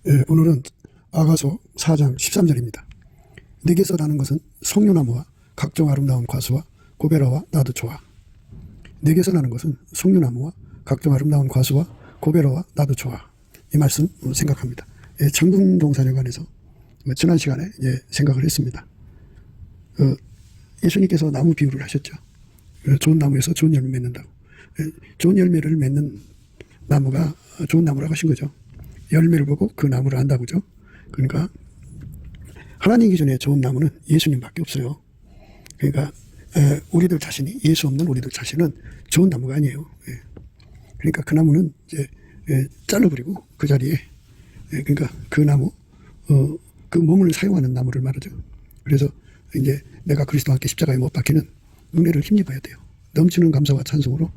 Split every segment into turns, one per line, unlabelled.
오늘은 아가서 4장 13절입니다. 내게서 나는 것은 석류나무와 각종 아름다운 과수와 고베라와 나도 좋아. 내게서 나는 것은 석류나무와 각종 아름다운 과수와 고베라와 나도 좋아. 이 말씀 생각합니다. 창군동산에 관해서 지난 시간에 생각을 했습니다. 예수님께서 나무 비유를 하셨죠. 좋은 나무에서 좋은 열매 맺는다고. 좋은 열매를 맺는 나무가 좋은 나무라고 하신 거죠. 열매를 보고 그 나무를 안다고 그죠. 그러니까 하나님 기준에 좋은 나무는 예수님밖에 없어요. 그러니까 우리들 자신이, 예수 없는 우리들 자신은 좋은 나무가 아니에요. 그러니까 그 나무는 이제 잘라버리고 그 자리에, 그러니까 그 나무, 그 몸을 사용하는 나무를 말하죠. 그래서 이제 내가 그리스도와 함께 십자가에 못 박히는 은혜를 힘입어야 돼요. 넘치는 감사와 찬송으로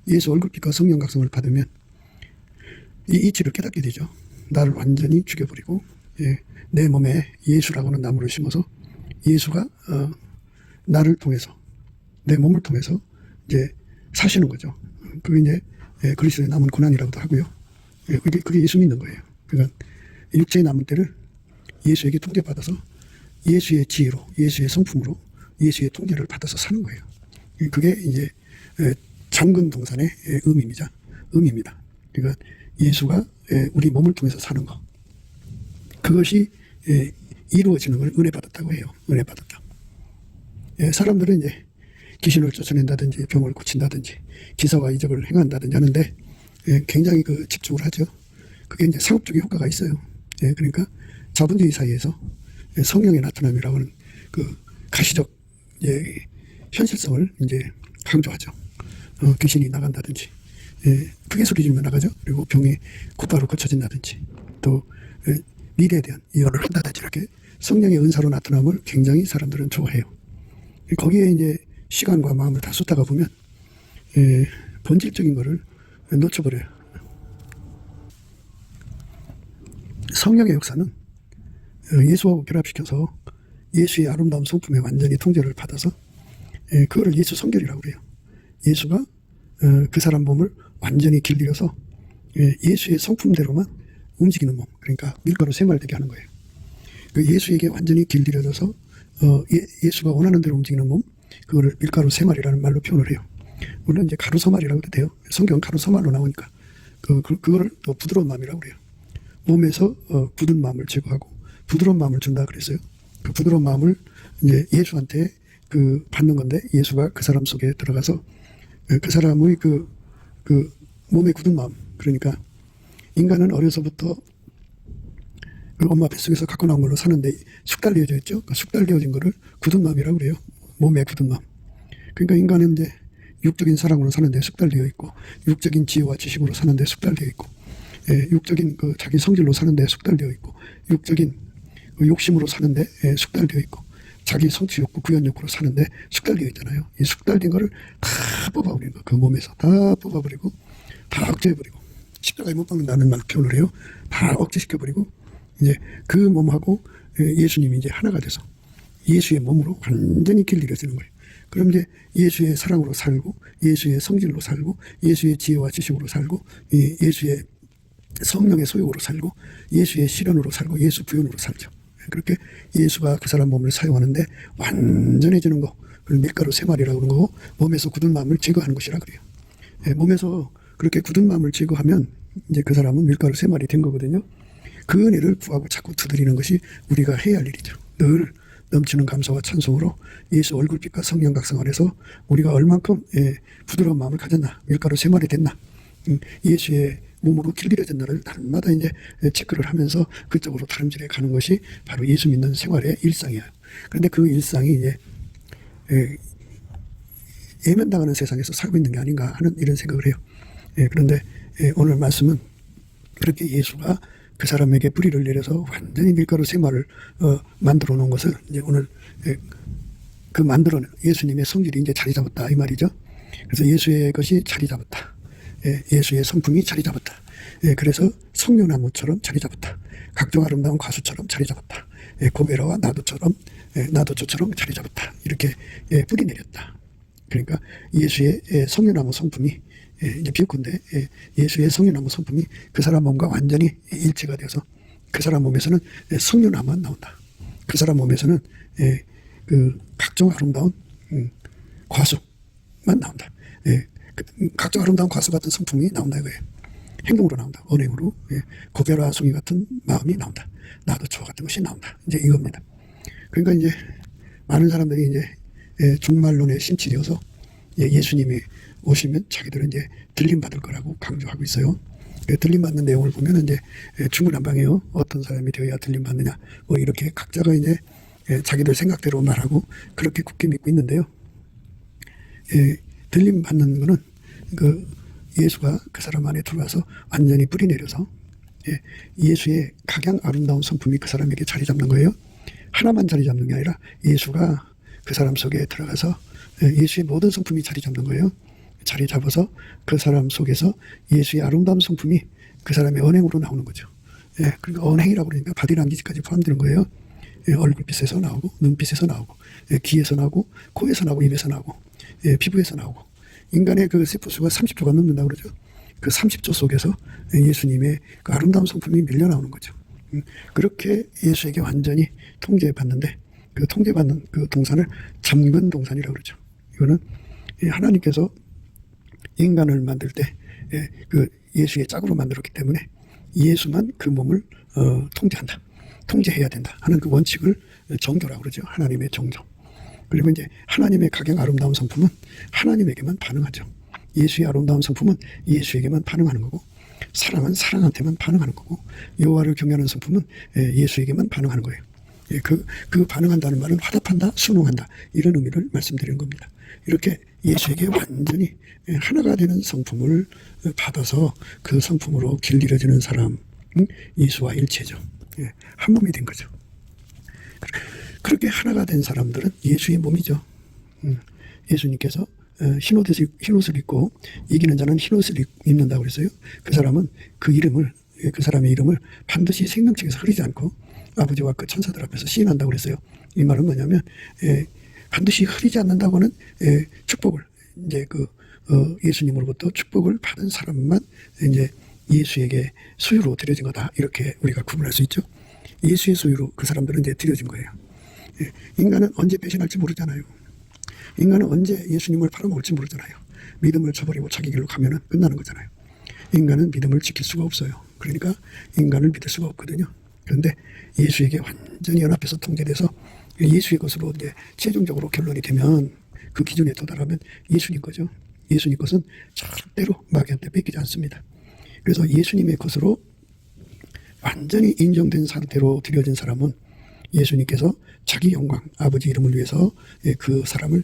예수 얼굴빛과 성령 각성을 받으면 이 이치를 깨닫게 되죠. 나를 완전히 죽여버리고 내 몸에 예수라고 하는 나무를 심어서 예수가 나를 통해서, 내 몸을 통해서 이제 사시는 거죠. 그게 이제 그리스도의 남은 고난이라고도 하고요. 그게 예수 믿는 거예요. 그러니까 육체의 남은 때를 예수에게 통제받아서 예수의 지혜로, 예수의 성품으로, 예수의 통제를 받아서 사는 거예요. 그게 이제 잠근 동산의 의미입니다. 그러니까 예수가 우리 몸을 통해서 사는 것, 그것이 이루어지는 걸 은혜 받았다고 해요. 은혜 받았다. 사람들은 이제 귀신을 쫓아낸다든지 병을 고친다든지 기사와 이적을 행한다든지 하는데 굉장히 집중을 하죠. 그게 이제 상업적인 효과가 있어요. 그러니까 자본주의 사회에서 성령의 나타남이라고 하는 그 가시적 현실성을 이제 강조하죠. 귀신이 나간다든지, 크게 소리 지르면 나가죠. 그리고 병이 곧바로 고쳐진다든지, 또 미래에 대한 예언을 한다든지, 이렇게 성령의 은사로 나타남을 굉장히 사람들은 좋아해요. 거기에 이제 시간과 마음을 다 쏟다가 보면 본질적인 거를 놓쳐버려요. 성령의 역사는 예수하고 결합시켜서 예수의 아름다운 성품에 완전히 통제를 받아서 그거를 예수 성결이라고 그래요. 예수가 그 사람 몸을 완전히 길들여서 예수의 성품대로만 움직이는 몸, 그러니까 밀가루 세마리 되게 하는 거예요. 그 예수에게 완전히 길들여져서 예수가 원하는 대로 움직이는 몸, 그거를 밀가루 세마리라는 말로 표현을 해요. 물론 이제 가루서말이라고 해도 돼요. 성경은 가루서말로 나오니까 그거를 또 부드러운 마음이라고 그래요. 몸에서 굳은 마음을 제거하고 부드러운 마음을 준다 그랬어요. 그 부드러운 마음을 이제 예수한테 받는 건데, 예수가 그 사람 속에 들어가서 그 사람의 그 몸의 굳은 마음, 그러니까 인간은 어려서부터 그 엄마 뱃속에서 갖고 나온 걸로 사는데 숙달되어져 있죠. 그 숙달되어진 거를 굳은 마음이라고 그래요. 몸의 굳은 마음. 그러니까 인간은 이제 육적인 사랑으로 사는데 숙달되어 있고, 육적인 지혜와 지식으로 사는데 숙달되어 있고, 육적인 자기 성질로 사는데 숙달되어 있고, 육적인 욕심으로 사는데 숙달되어 있고, 자기 성취 욕구, 구현 욕구로 사는데 숙달되어 있잖아요. 이 숙달된 거를 다 뽑아버리는 거, 그 몸에서 다 뽑아버리고, 다 억제해버리고, 십자가에 못 박는다는 말 표현을 해요. 다 억제시켜버리고, 이제 그 몸하고 예수님이 이제 하나가 돼서 예수의 몸으로 완전히 길들여지는 거예요. 그럼 이제 예수의 사랑으로 살고, 예수의 성질로 살고, 예수의 지혜와 지식으로 살고, 예수의 성령의 소욕으로 살고, 예수의 실현으로 살고, 예수 부연으로 살죠. 그렇게 예수가 그 사람 몸을 사용하는데 완전해지는 거, 그걸 밀가루 세마리라고 하는 거고, 몸에서 굳은 마음을 제거하는 것이라 그래요. 몸에서 그렇게 굳은 마음을 제거하면 이제 그 사람은 밀가루 세마리 된 거거든요. 그 은혜를 구하고 자꾸 두드리는 것이 우리가 해야 할 일이죠. 늘 넘치는 감사와 찬송으로 예수 얼굴빛과 성령 각성 안에서 우리가 얼만큼 부드러운 마음을 가졌나, 밀가루 세마리 됐나, 예수의 몸으로 길들여졌나를 날마다 이제 체크를 하면서 그쪽으로 다름질해 가는 것이 바로 예수 믿는 생활의 일상이에요. 그런데 그 일상이 이제 예면당하는 세상에서 살고 있는 게 아닌가 하는 이런 생각을 해요. 그런데 오늘 말씀은 그렇게 예수가 그 사람에게 뿌리를 내려서 완전히 밀가루 세마를 만들어 놓은 것을 이제 오늘 그 만들어낸 예수님의 성질이 이제 자리 잡았다 이 말이죠. 그래서 예수의 것이 자리 잡았다. 예수의 성품이 자리 잡았다. 그래서 석류나무처럼 자리 잡았다. 각종 아름다운 과수처럼 자리 잡았다. 고베라와 나도초처럼 자리 잡았다. 이렇게 뿌리 내렸다. 그러니까 예수의 석류나무 성품이 이제 비유컨대 예수의 성령나무 성품이 그 사람 몸과 완전히 일치가 되어서 그 사람 몸에서는 성류나만 나온다. 그 사람 몸에서는 그 각종 아름다운 과수만 나온다. 각종 아름다운 과수 같은 성품이 나온다 이거예요. 행동으로 나온다. 언행으로. 고개라 송이 같은 마음이 나온다. 나도 저 같은 것이 나온다. 이제 이겁니다. 그러니까 이제 많은 사람들이 이제 종말론에 심취되어서 예수님이 오시면 자기들은 이제 들림 받을 거라고 강조하고 있어요. 들림 받는 내용을 보면 이제 중구난방이에요. 어떤 사람이 되어야 들림 받느냐. 뭐 이렇게 각자가 이제 자기들 생각대로 말하고 그렇게 굳게 믿고 있는데요. 들림 받는 거는 그 예수가 그 사람 안에 들어와서 완전히 뿌리 내려서 예수의 각양 아름다운 성품이 그 사람에게 자리 잡는 거예요. 하나만 자리 잡는 게 아니라 예수가 그 사람 속에 들어가서 예수의 모든 성품이 자리 잡는 거예요. 자리 잡아서 그 사람 속에서 예수의 아름다운 성품이 그 사람의 언행으로 나오는 거죠. 그러니까 언행이라고 그러니까 바디랑귀지까지 포함되는 거예요. 얼굴빛에서 나오고 눈빛에서 나오고 귀에서 나오고 코에서 나오고 입에서 나오고 피부에서 나오고 인간의 그 세포수가 30조가 넘는다고 그러죠. 그 30조 속에서 예수님의 그 아름다운 성품이 밀려 나오는 거죠. 그렇게 예수에게 완전히 통제받는데 그 통제받는 그 동산을 잠근 동산이라고 그러죠. 이거는 하나님께서 인간을 만들 때 그 예수의 짝으로 만들었기 때문에 예수만 그 몸을 통제한다. 통제해야 된다 하는 그 원칙을 정교라고 그러죠. 하나님의 정조. 그리고 이제 하나님의 각양 아름다운 성품은 하나님에게만 반응하죠. 예수의 아름다운 성품은 예수에게만 반응하는 거고 사랑은 사랑한테만 반응하는 거고 여호와를 경외하는 성품은 예수에게만 반응하는 거예요. 그 반응한다는 말은 화답한다, 순응한다 이런 의미를 말씀드리는 겁니다. 이렇게 예수에게 완전히 하나가 되는 성품을 받아서 그 성품으로 길들여지는 사람 예수와 일체죠. 한 몸이 된 거죠. 그렇게 하나가 된 사람들은 예수의 몸이죠. 예수님께서 흰옷을 입고 이기는 자는 흰옷을 입는다고 그랬어요. 그 사람은 그 사람의 이름을 반드시 생명책에서 흐리지 않고 아버지와 그 천사들 앞에서 시인한다고 그랬어요. 이 말은 뭐냐면 반드시 흐리지 않는다고는 축복을 이제 예수님으로부터 축복을 받은 사람만 이제 예수에게 소유로 드려진 거다. 이렇게 우리가 구분할 수 있죠. 예수의 소유로 그 사람들은 이제 드려진 거예요. 인간은 언제 배신할지 모르잖아요. 인간은 언제 예수님을 팔아먹을지 모르잖아요. 믿음을 저버리고 자기 길로 가면은 끝나는 거잖아요. 인간은 믿음을 지킬 수가 없어요. 그러니까 인간을 믿을 수가 없거든요. 그런데 예수에게 완전히 연합해서 통제돼서 예수의 것으로 이제 최종적으로 결론이 되면 그 기준에 도달하면 예수님 거죠. 예수님 것은 절대로 마귀한테 뺏기지 않습니다. 그래서 예수님의 것으로 완전히 인정된 상태로 드려진 사람은 예수님께서 자기 영광, 아버지 이름을 위해서 그 사람을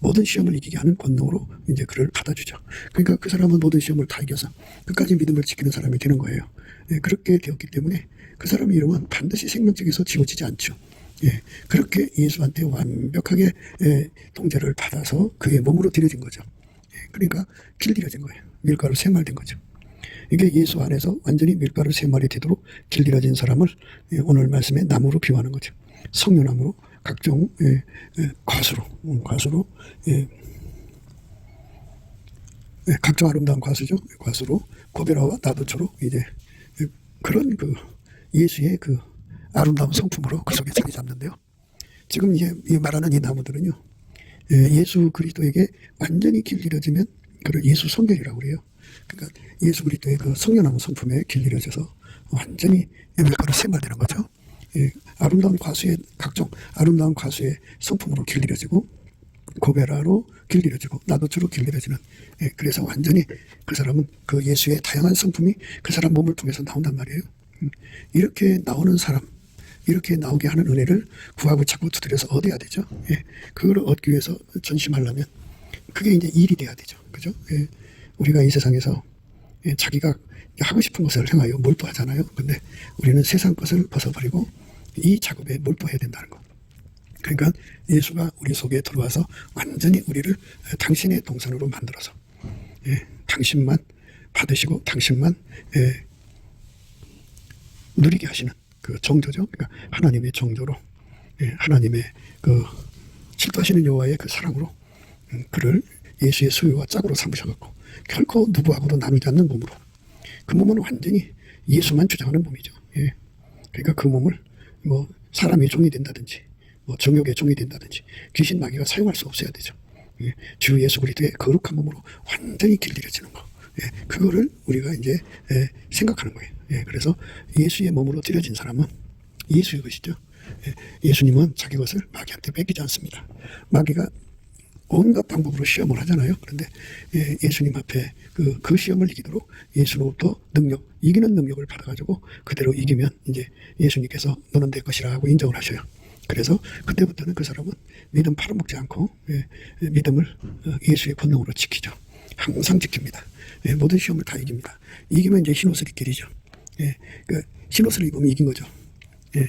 모든 시험을 이기게 하는 권능으로 이제 그를 받아주죠. 그러니까 그 사람은 모든 시험을 다 이겨서 끝까지 믿음을 지키는 사람이 되는 거예요. 그렇게 되었기 때문에 그 사람의 이름은 반드시 생명책에서 지워지지 않죠. 그렇게 예수한테 완벽하게 통제를 받아서 그의 몸으로 들여진 거죠. 그러니까 길들여진 거예요. 밀가루 세말된 거죠. 이게 예수 안에서 완전히 밀가루 세말이 되도록 길들여진 사람을 오늘 말씀에 나무로 비유하는 거죠. 성류나무로 각종 과수로 각종 아름다운 과수죠. 과수로 고베라와 나도초로 이제 그런 그 예수의 그 아름다운 성품으로 그 속에 자리 잡는데요. 지금 이제 말하는 이 나무들은요, 예수 그리스도에게 완전히 길들여지면 그걸 예수 성결이라고 그래요. 그러니까 예수 그리스도의 그 성령나무 성품에 길들여져서 완전히 밀가루 세말되는 거죠. 아름다운 과수의 각종 아름다운 과수의 성품으로 길들여지고 고베라로 길들여지고 나도초로 길들여지는 그래서 완전히 그 사람은 그 예수의 다양한 성품이 그 사람 몸을 통해서 나온단 말이에요. 이렇게 나오는 사람, 이렇게 나오게 하는 은혜를 구하고 찾고 두드려서 얻어야 되죠. 그걸 얻기 위해서 전심하려면 그게 이제 일이 돼야 되죠. 그죠? 우리가 이 세상에서 자기가 하고 싶은 것을 행하여 몰두하잖아요. 근데 우리는 세상 것을 벗어버리고 이 작업에 몰두해야 된다는 것. 그러니까 예수가 우리 속에 들어와서 완전히 우리를 당신의 동산으로 만들어서 당신만 받으시고 당신만 누리게 하시는 그 정조죠. 그러니까 하나님의 정조로 하나님의 그 질투하시는 여호와의 그 사랑으로 그를 예수의 소유와 짝으로 삼으셔갖고 결코 누구하고도 나누지 않는 몸으로 그 몸은 완전히 예수만 주장하는 몸이죠. 그러니까 그 몸을 뭐 사람이 종이 된다든지 뭐 정욕의 종이 된다든지 귀신 마귀가 사용할 수 없어야 되죠. 예, 주 예수 그리스도의 거룩한 몸으로 완전히 길들여지는 거. 예, 그거를 우리가 이제 생각하는 거예요. 예, 그래서 예수의 몸으로 드려진 사람은 예수의 것이죠. 예, 예수님은 자기 것을 마귀한테 뺏기지 않습니다. 마귀가 온갖 방법으로 시험을 하잖아요. 그런데 예수님 앞에 그 시험을 이기도록 예수로부터 이기는 능력을 받아가지고 그대로 이기면 이제 예수님께서 너는 내 것이라 하고 인정을 하셔요. 그래서 그때부터는 그 사람은 믿음 팔아먹지 않고 믿음을 예수의 권능으로 지키죠. 항상 지킵니다. 모든 시험을 다 이깁니다. 이기면 이제 흰옷을 입게 되죠. 그 흰옷을 입으면 이긴 거죠.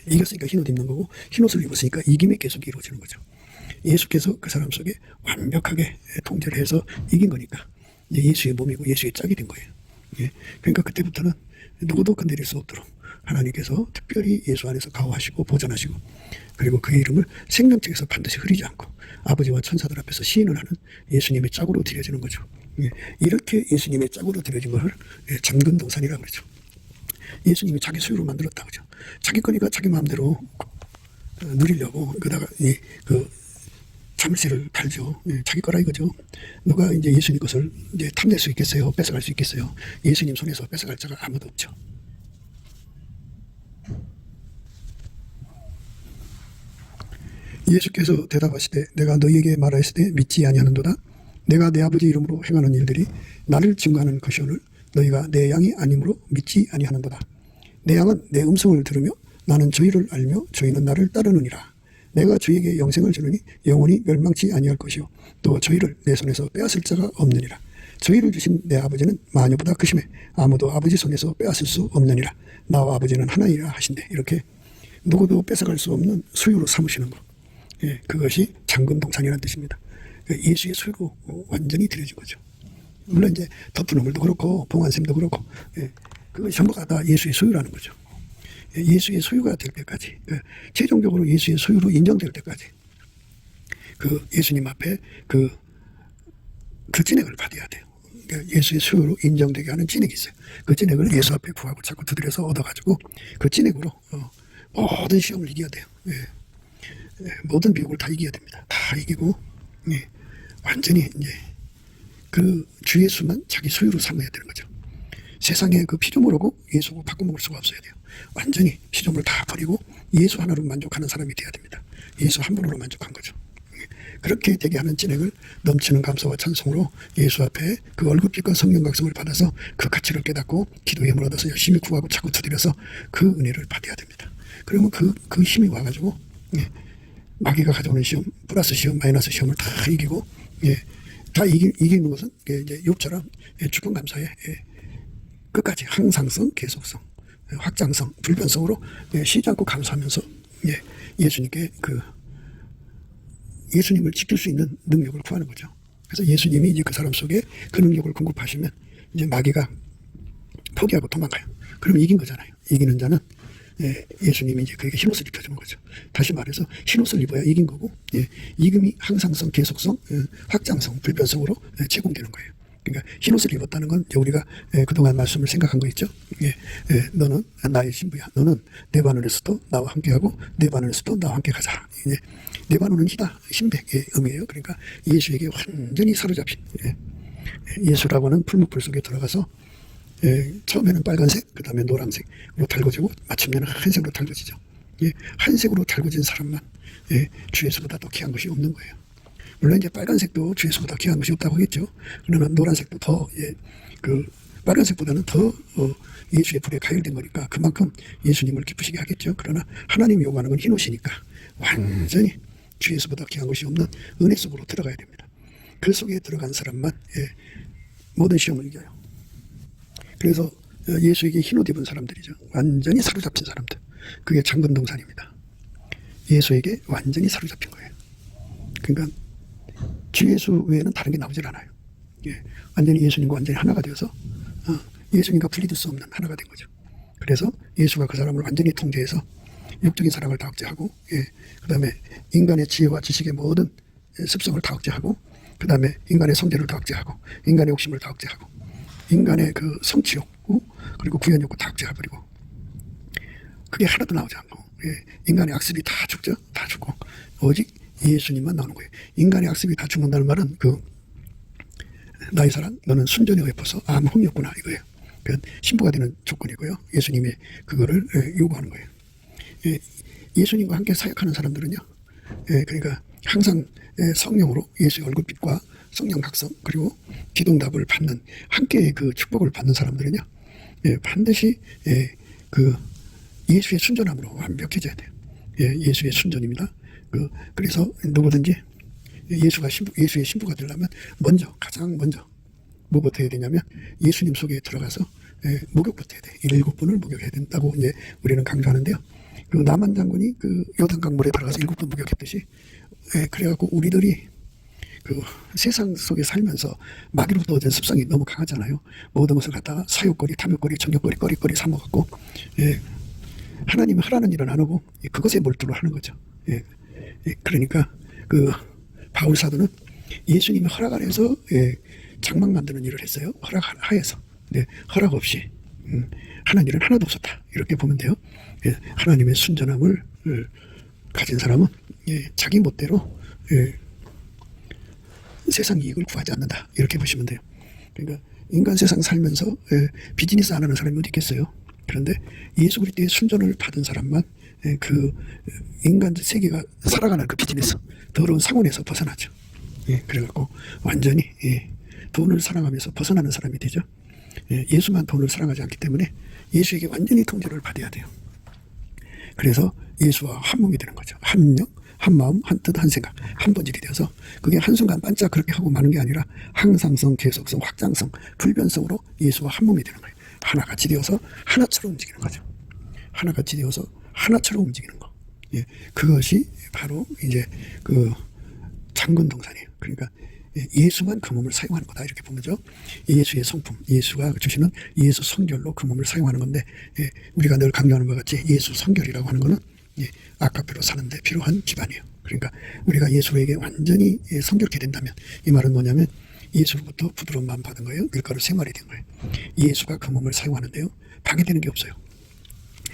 이겼으니까 흰옷 입는 거고 흰옷을 입었으니까 이김이 계속 이루어지는 거죠. 예수께서 그 사람 속에 완벽하게 통제를 해서 이긴 거니까 이제 예수의 몸이고 예수의 짝이 된 거예요. 그러니까 그때부터는 누구도 건드릴 수 없도록 하나님께서 특별히 예수 안에서 가호하시고 보존하시고 그리고 그의 이름을 생명책에서 반드시 흐리지 않고 아버지와 천사들 앞에서 시인을 하는 예수님의 짝으로 드려지는 거죠. 이렇게 예수님의 짝으로 드려진 것을 잠근동산이라고 그러죠. 예수님이 자기 소유로 만들었다 그죠. 자기 거니까 자기 마음대로 누리려고 그다가 그 잠시를 팔죠. 자기 거라 이거죠. 누가 이제 예수님 것을 이제 탐낼 수 있겠어요? 뺏어갈 수 있겠어요? 예수님 손에서 뺏어갈 자가 아무도 없죠. 예수께서 대답하시되 내가 너희에게 말하였으되 믿지 아니하는도다. 내가 내 아버지 이름으로 행하는 일들이 나를 증거하는 것이오늘 너희가 내 양이 아니므로 믿지 아니하는도다. 내 양은 내 음성을 들으며 나는 저희를 알며 저희는 나를 따르느니라. 내가 저희에게 영생을 주느니 영원히 멸망치 아니할 것이요 또 저희를 내 손에서 빼앗을 자가 없느니라. 저희를 주신 내 아버지는 마녀보다 크심에 아무도 아버지 손에서 빼앗을 수 없느니라. 나와 아버지는 하나이라 하신대. 이렇게 누구도 뺏어갈 수 없는 소유로 삼으시는 거. 그것이 잠금동산이라는 뜻입니다. 예수의 소유로 완전히 드려진 거죠. 물론 이제 덮은 우물도 그렇고 봉안샘도 그렇고 그것이 전부가 다 예수의 소유라는 거죠. 예수의 소유가 될 때까지 최종적으로 예수의 소유로 인정될 때까지 그 예수님 앞에 그 진액을 받아야 돼요. 그러니까 예수의 소유로 인정되게 하는 진액이 있어요. 그 진액을 예수 앞에 구하고 자꾸 두드려서 얻어가지고 그 진액으로 모든 시험을 이겨야 돼요. 모든 비극을 다 이겨야 됩니다. 다 이기고 완전히 이제 그 주 예수만 자기 소유로 삼아야 되는 거죠. 세상에 그 피조물하고 예수하고 바꿔먹을 수가 없어야 돼요. 완전히 피조물을 다 버리고 예수 하나로 만족하는 사람이 돼야 됩니다. 예수 한 분으로 만족한 거죠. 그렇게 되게 하는 진액을 넘치는 감사와 찬송으로 예수 앞에 그 얼굴빛과 성령 각성을 받아서 그 가치를 깨닫고 기도에 물어서 열심히 구하고 자꾸 두드려서 그 은혜를 받아야 됩니다. 그러면 그 힘이 와가지고 마귀가 가져오는 시험, 플러스 시험, 마이너스 시험을 다 이기고 다 이기는 것은 이제 욥처럼 주권감사에 끝까지 항상성, 계속성, 확장성, 불변성으로 쉬지 않고 감사하면서 예수님께 예수님을 지킬 수 있는 능력을 구하는 거죠. 그래서 예수님이 이제 그 사람 속에 그 능력을 공급하시면 이제 마귀가 포기하고 도망가요. 그럼 이긴 거잖아요. 이기는 자는 예수님이 이제 그에게 흰옷을 입혀주는 거죠. 다시 말해서 흰옷을 입어야 이긴 거고 이금이 항상성, 계속성, 확장성, 불변성으로 제공되는 거예요. 그러니까 흰옷을 입었다는 건 우리가 그동안 말씀을 생각한 거 있죠. 너는 나의 신부야. 너는 네바논에서도 나와 함께하고 네바논에서도 나와 함께 가자. 네바논은 희다, 신백의 의미예요. 그러니까 예수에게 완전히 사로잡힌 예수라고 하는 풀무불 속에 들어가서 처음에는 빨간색, 그 다음에 노란색으로 달궈지고 마침내는 한색으로 달궈지죠. 한색으로 달궈진 사람만 주 예수보다 더 귀한 것이 없는 거예요. 물론 이제 빨간색도 주 예수보다 귀한 것이 없다고 하겠죠. 그러나 노란색도 더 빨간색보다는 더 예수의 불에 가열된 거니까 그만큼 예수님을 기쁘시게 하겠죠. 그러나 하나님이 요구하는 건 흰옷이니까 완전히 주 예수보다 귀한 것이 없는 은혜 속으로 들어가야 됩니다. 그 속에 들어간 사람만 모든 시험을 이겨요. 그래서 예수에게 흰옷 입은 사람들이죠. 완전히 사로잡힌 사람들. 그게 잠금동산입니다. 예수에게 완전히 사로잡힌 거예요. 그러니까 주 예수 외에는 다른 게 나오질 않아요. 완전히 예수님과 완전히 하나가 되어서 예수님과 분리될 수 없는 하나가 된 거죠. 그래서 예수가 그 사람을 완전히 통제해서 육적인 사랑을 다 억제하고 그 다음에 인간의 지혜와 지식의 모든 습성을 다 억제하고 그 다음에 인간의 성질을 다 억제하고 인간의 욕심을 다 억제하고 인간의 그 성취욕 그리고 구현욕구 다 억제해버리고 그게 하나도 나오지 않고, 인간의 악습이 다 죽죠. 다 죽고 오직 예수님만 나오는 거예요. 인간의 악습이 다 죽는다는 말은 나의 사랑 너는 순전히 베풀어서 아무 흠이 없구나 이거예요. 그 신부가 되는 조건이고요. 예수님이 그거를 요구하는 거예요. 예수님과 함께 사역하는 사람들은요, 그러니까 항상 성령으로 예수의 얼굴빛과 성령 각성 그리고 기도응답을 받는 함께 그 축복을 받는 사람들은요, 반드시 그 예수의 순전함으로 완벽해져야 돼요. 예수의 순전입니다. 그래서 누구든지 예수의 신부가 되려면 가장 먼저 뭐부터 해야 되냐면 예수님 속에 들어가서 목욕부터 해야 돼. 7번을 목욕해야 된다고 이제 우리는 강조하는데요. 그 나만 장군이 그 요단강 물에 들어가서 7번 목욕했듯이, 그래갖고 우리들이 그 세상 속에 살면서 마귀로부터 얻은 습성이 너무 강하잖아요. 모든 것을 갖다가 사욕거리, 탐욕거리, 정욕거리, 거리거리 삼아갖고 하나님이 하라는 일은 안 하고 그것에 몰두를 하는 거죠. 그러니까 그 바울 사도는 예수님이 허락 안에서 장막 만드는 일을 했어요. 허락 하에서. 허락 없이 하는 일은 하나도 없었다. 이렇게 보면 돼요. 하나님의 순전함을 가진 사람은 자기 멋대로 세상 이익을 구하지 않는다. 이렇게 보시면 돼요. 그러니까 인간 세상 살면서 비즈니스 안 하는 사람이 어디 있겠어요. 그런데 예수 그리스도의 순전을 받은 사람만 그 인간 세계가 살아가는 그 비즈니스, 더러운 상온에서 벗어나죠. 그래갖고 완전히 돈을 사랑하면서 벗어나는 사람이 되죠. 예수만 돈을 사랑하지 않기 때문에 예수에게 완전히 통제를 받아야 돼요. 그래서 예수와 한 몸이 되는 거죠. 한 영, 한 마음, 한 뜻, 한 생각, 한 본질이 되어서 그게 한순간 반짝 그렇게 하고 마는 게 아니라 항상성, 계속성, 확장성, 불변성으로 예수와 한 몸이 되는 거예요. 하나같이 되어서 하나처럼 움직이는 거죠. 하나같이 되어서 하나처럼 움직이는 거. 그것이 바로 이제 그 장근동산이에요. 그러니까 예수만 그 몸을 사용하는 거다. 이렇게 보면죠. 예수의 성품, 예수가 주시는 예수 성결로 그 몸을 사용하는 건데, 우리가 늘 강조하는 것 같이 예수 성결이라고 하는 거는 아까페로 사는데 필요한 기반이에요. 그러니까 우리가 예수에게 완전히 성결케 된다면, 이 말은 뭐냐면 예수로부터 부드러운 마음 받은 거예요. 밀가루 생활이 된 거예요. 예수가 그 몸을 사용하는데요, 방해되는 게 없어요.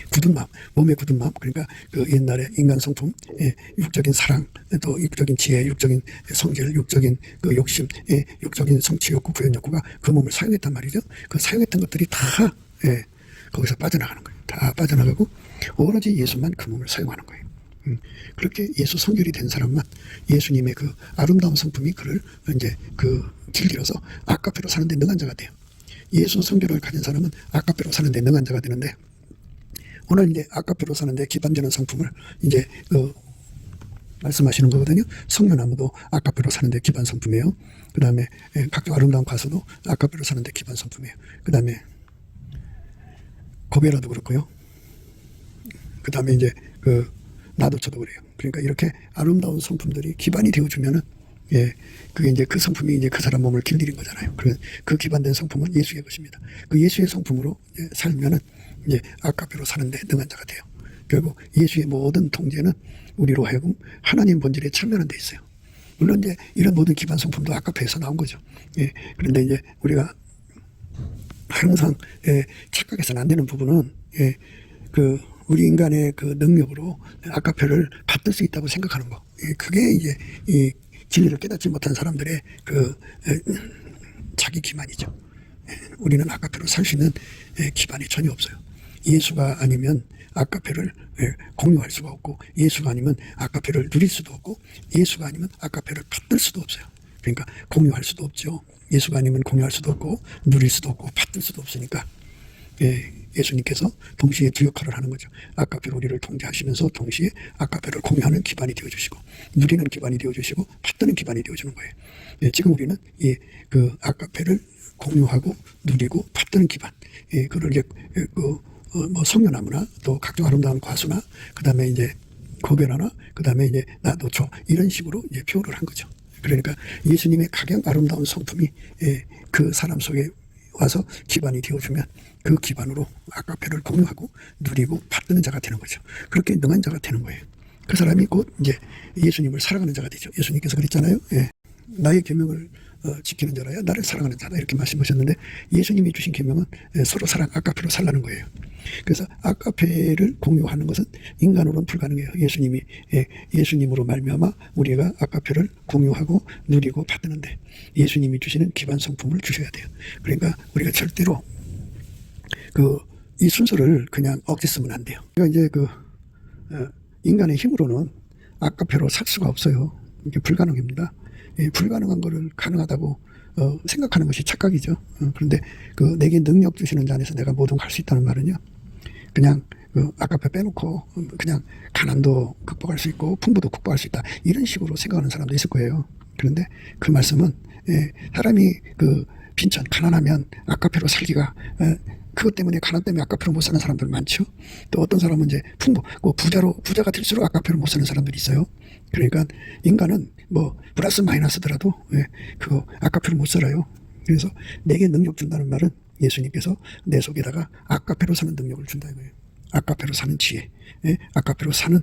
굳은 마음, 몸의 굳은 마음, 그러니까 그 옛날에 인간 성품, 육적인 사랑, 또 육적인 지혜, 육적인 성질, 육적인 그 욕심, 육적인 성취 욕구, 구현 욕구가 그 몸을 사용했단 말이죠. 그 사용했던 것들이 다 거기서 빠져나가는 거예요. 다 빠져나가고 오로지 예수만 그 몸을 사용하는 거예요. 그렇게 예수 성결이 된 사람만 예수님의 그 아름다운 성품이 그를 이제 그 길들여서 아까페로 사는데 능한 자가 돼요. 예수 성결을 가진 사람은 아까페로 사는데 능한 자가 되는데, 오늘 이제 아까페로 사는데 기반되는 성품을 이제 말씀하시는 거거든요. 성려나무도 아까페로 사는데 기반 성품이에요. 그 다음에 각종 아름다운 가수도 아까페로 사는데 기반 성품이에요. 그 다음에 고베라도 그렇고요. 그 다음에 이제 나도처도 그래요. 그러니까 이렇게 아름다운 성품들이 기반이 되어주면은 그게 이제 그 성품이 이제 그 사람 몸을 길들인 거잖아요. 그 기반된 성품은 예수의 것입니다. 그 예수의 성품으로 살면은 이제 아까페로 사는데 능한 자가 돼요. 결국 예수의 모든 통제는 우리로 하여금 하나님 본질에 참여하는 데 있어요. 물론 이제 이런 모든 기반 성품도 아까페에서 나온 거죠. 그런데 이제 우리가 항상 착각해서는 안 되는 부분은 우리 인간의 그 능력으로 아까페를 받들 수 있다고 생각하는 거. 그게 이제 이 진리를 깨닫지 못한 사람들의 자기 기만이죠. 우리는 아까페로 살 수 있는 기반이 전혀 없어요. 예수가 아니면 아까페를 공유할 수가 없고, 예수가 아니면 아까페를 누릴 수도 없고, 예수가 아니면 아까페를 받들 수도 없어요. 그러니까 공유할 수도 없죠. 예수가 아니면 공유할 수도 없고 누릴 수도 없고 받들 수도 없으니까 예수님께서 동시에 두 역할을 하는 거죠. 아까페로 우리를 통제하시면서 동시에 아까페를 공유하는 기반이 되어주시고, 누리는 기반이 되어주시고, 받드는 기반이 되어주는 거예요. 지금 우리는 그 아까페를 공유하고 누리고 받드는 기반, 그걸 이제 뭐 성려나무나 또 각종 아름다운 과수나 그 다음에 이제 고변화나 그 다음에 이제 나도초 이런 식으로 이제 표현을 한 거죠. 그러니까 예수님의 가장 아름다운 성품이 그 사람 속에 와서 기반이 되어주면 그 기반으로 아까페를 공유하고 누리고 받드는 자가 되는 거죠. 그렇게 능한 자가 되는 거예요. 그 사람이 곧 이제 예수님을 살아가는 자가 되죠. 예수님께서 그랬잖아요. 나의 계명을 지키는 자라야 나를 사랑하는 자다 이렇게 말씀하셨는데 예수님이 주신 계명은 서로 사랑 아까페로 살라는 거예요. 그래서 아까페를 공유하는 것은 인간으로는 불가능해요. 예수님으로 말미암아 우리가 아까페를 공유하고 누리고 받는데 예수님이 주시는 기반 성품을 주셔야 돼요. 그러니까 우리가 절대로 이 순서를 그냥 억지 쓰면 안 돼요. 그러니까 이제 인간의 힘으로는 아까페로 살 수가 없어요. 이게 불가능합니다. 불가능한 거를 가능하다고 생각하는 것이 착각이죠. 그런데 내게 능력 주시는 자 안에서 내가 뭐든 할 수 있다는 말은요. 그냥 아까페 빼놓고 그냥 가난도 극복할 수 있고 풍부도 극복할 수 있다. 이런 식으로 생각하는 사람도 있을 거예요. 그런데 그 말씀은 사람이 빈천 가난하면 아까페로 살기가 그것 때문에 가난 때문에 아까페로 못 사는 사람들 많죠. 또 어떤 사람은 이제 풍부 부자가 될수록 아까페로 못 사는 사람들이 있어요. 그러니까 인간은 뭐 플러스 마이너스더라도 그거 아까페로 못 살아요. 그래서 내게 능력 준다는 말은 예수님께서 내 속에다가 아까페로 사는 능력을 준다 이거예요. 아까페로 사는 지혜, 아까페로 사는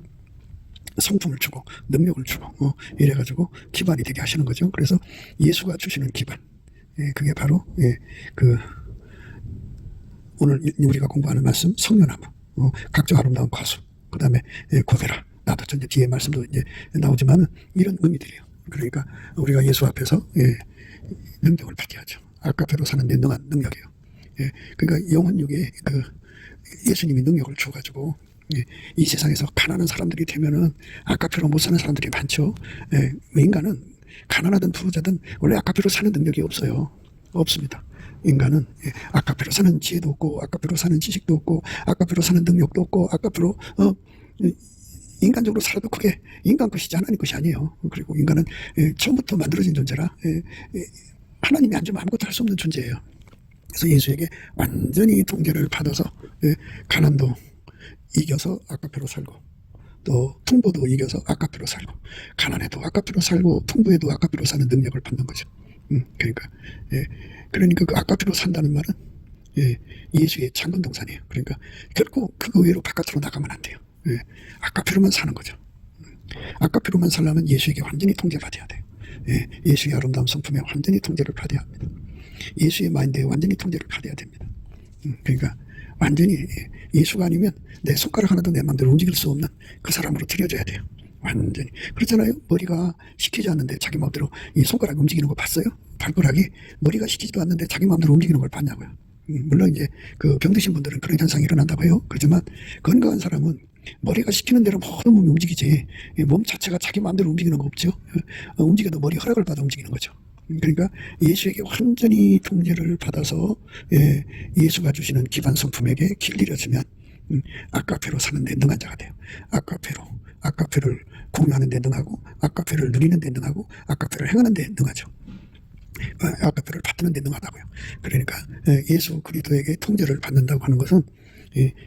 성품을 주고 능력을 주고 이래가지고 기반이 되게 하시는 거죠. 그래서 예수가 주시는 기반, 그게 바로 오늘 우리가 공부하는 말씀 성려나무, 각종 아름다운 과수, 그 다음에 고대라, 나도 전제 뒤에 말씀도 이제 나오지만은 이런 의미들이에요. 그러니까 우리가 예수 앞에서 능력을 받게 하죠. 아까페로 사는 데 능한 능력이에요. 그러니까 영혼육에 예수님이 능력을 줘가지고 이 세상에서 가난한 사람들이 되면은 아까페로 못 사는 사람들이 많죠. 인간은 가난하든 부자든 원래 아까페로 사는 능력이 없습니다. 인간은 아까페로 사는 지혜도 없고 아까페로 사는 지식도 없고 아까페로 사는 능력도 없고 아까페로 인간적으로 살아도 그게 인간 것이지 하나님 것이 아니에요. 그리고 인간은 처음부터 만들어진 존재라 하나님이 안 주면 아무것도 할 수 없는 존재예요. 그래서 예수에게 완전히 통제를 받아서 가난도 이겨서 아까페로 살고 또 풍부도 이겨서 아까페로 살고 가난해도 아까페로 살고 풍부해도 아까페로 사는 능력을 받는 거죠. 그러니까 그 아까페로 산다는 말은 예수의 장군 동산이에요. 그러니까 결코 그거 외로 바깥으로 나가면 안 돼요. 아까페로만 사는 거죠. 아까페로만 살려면 예수에게 완전히 통제받아야 돼요. 예수의 아름다운 성품에 완전히 통제를 받아야 합니다. 예수의 마인드에 완전히 통제를 받아야 됩니다. 그러니까 완전히 예수가 아니면 내 손가락 하나도 내 마음대로 움직일 수 없는 그 사람으로 들여져야 돼요. 완전히. 그렇잖아요. 머리가 시키지 않는데 자기 마음대로 이 손가락이 움직이는 거 봤어요? 발가락이 머리가 시키지도 않는데 자기 마음대로 움직이는 걸 봤냐고요. 물론 이제 병드신 분들은 그런 현상이 일어난다고 해요. 그렇지만 건강한 사람은 머리가 시키는 대로 모든 몸이 움직이지 몸 자체가 자기 마음대로 움직이는 거 없죠. 움직여도 머리 허락을 받아 움직이는 거죠. 그러니까 예수에게 완전히 통제를 받아서 예수가 주시는 기반 성품에게 길들여지면 아까페로 사는 데 능한 자가 돼요. 아까페를 공유하는 데 능하고 아까페를 누리는 데 능하고 아까페를 행하는 데 능하죠. 아까페를 받는 데 능하다고요. 그러니까 예수 그리스도에게 통제를 받는다고 하는 것은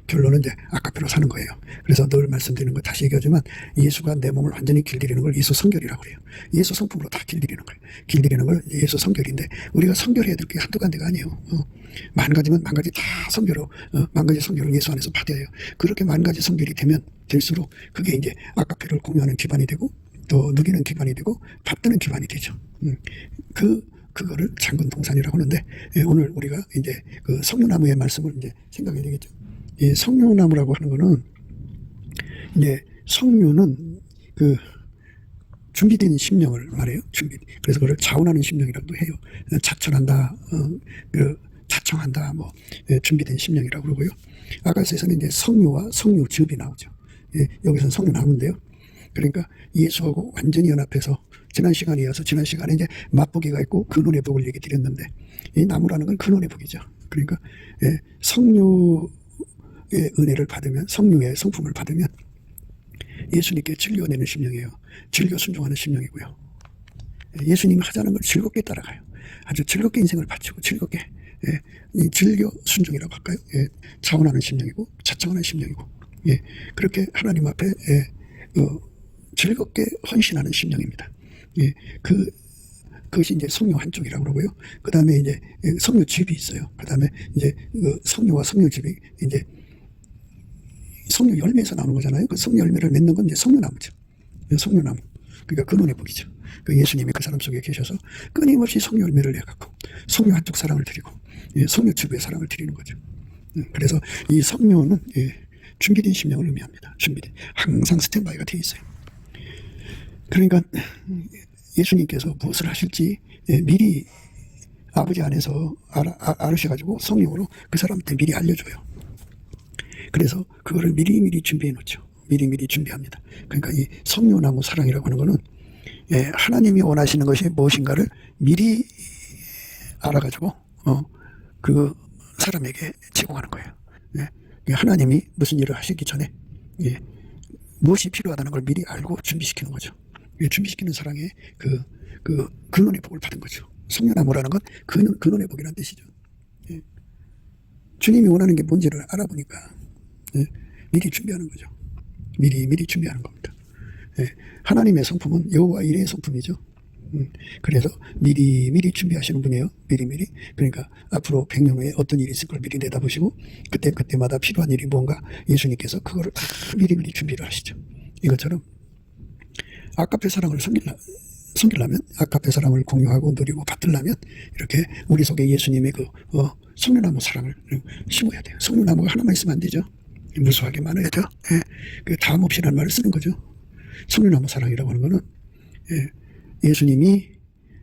결론은 이제 아까페로 사는 거예요. 그래서 늘 말씀드리는 거 다시 얘기하지만 예수가 내 몸을 완전히 길들이는 걸 예수 성결이라고 그래요. 예수 성품으로 다 길들이는 거예요. 길들이는 걸 예수 성결인데 우리가 성결해야 될 게 한두 가지가 아니에요. 만 가지면 만 가지 다 성결로 만 가지 성결을 예수 안에서 받아야 해요. 그렇게 만 가지 성결이 되면 될수록 그게 이제 아까페를 공유하는 기반이 되고 또 누리는 기반이 되고 받드는 기반이 되죠. 그거를 장군 동산이라고 하는데 오늘 우리가 이제 성류나무의 말씀을 이제 생각해야 되겠죠. 이 성류나무라고 하는 거는 이제 성류는 준비된 심령을 말해요. 그래서 그걸 자원하는 심령이라고도 해요. 자천한다, 자청한다, 준비된 심령이라고 그러고요. 아가서에서는 이제 성류와 성류즙이 나오죠. 여기서는 성류나무인데요. 그러니까 예수하고 완전히 연합해서 지난 시간에 이제 맛보기가 있고 근원의 복을 얘기 드렸는데 이 나무라는 건 근원의 복이죠. 그러니까 성류의 은혜를 받으면 성류의 성품을 받으면 예수님께 즐겨내는 심령이에요. 즐겨 순종하는 심령이고요. 예수님이 하자는 걸 즐겁게 따라가요. 아주 즐겁게 인생을 바치고 즐겁게 즐겨 순종이라고 할까요? 자원하는 심령이고 자청하는 심령이고 그렇게 하나님 앞에 즐겁게 헌신하는 심령입니다. 그것이 이제 성류 한쪽이라고 그러고요. 그 다음에 이제 성류즙이 있어요. 그 다음에 이제 성류와 성류즙이 이제 성류 열매에서 나오는 거잖아요. 그 성류 열매를 맺는 건 이제 성류나무죠. 성류나무. 그러니까 근원의 복이죠. 그 예수님이 그 사람 속에 계셔서 끊임없이 성령 열매를 내갖고 성령 한쪽 사랑을 드리고 성령 주부의 사랑을 드리는 거죠. 그래서 이 성령은 준비된 심령을 의미합니다. 준비된, 항상 스탠바이가 되어 있어요. 그러니까 예수님께서 무엇을 하실지 미리 아버지 안에서 알으셔가지고 성령으로 그 사람한테 미리 알려줘요. 그래서 그거를 미리미리 준비해 놓죠. 미리미리 준비합니다. 그러니까 이 성령나무 사랑이라고 하는 거는 하나님이 원하시는 것이 무엇인가를 미리 알아가지고 그 사람에게 제공하는 거예요. 하나님이 무슨 일을 하시기 전에 무엇이 필요하다는 걸 미리 알고 준비시키는 거죠. 준비시키는 사랑의 근원의 복을 받은 거죠. 성령나무라는 건 근원의 복이라는 뜻이죠. 주님이 원하는 게 뭔지를 알아보니까 미리 준비하는 거죠. 미리 준비하는 겁니다. 하나님의 성품은 여호와 이레의 성품이죠. 그래서 미리 준비하시는 분이에요. 미리. 그러니까 앞으로 100년 후에 어떤 일이 있을 걸 미리 내다보시고 그때마다 필요한 일이 뭔가 예수님께서 그거를 다 미리 준비를 하시죠. 이것처럼 아까페 사랑을 섬기려면 아까페 사랑을 공유하고 누리고 받으려면 이렇게 우리 속에 예수님의 성령나무 사랑을 심어야 돼요. 성령나무가 하나만 있으면 안 되죠. 무수하게 많아야죠. 그 다음 없이라는 말을 쓰는 거죠. 성령나무 사랑이라고 하는 거는 예수님이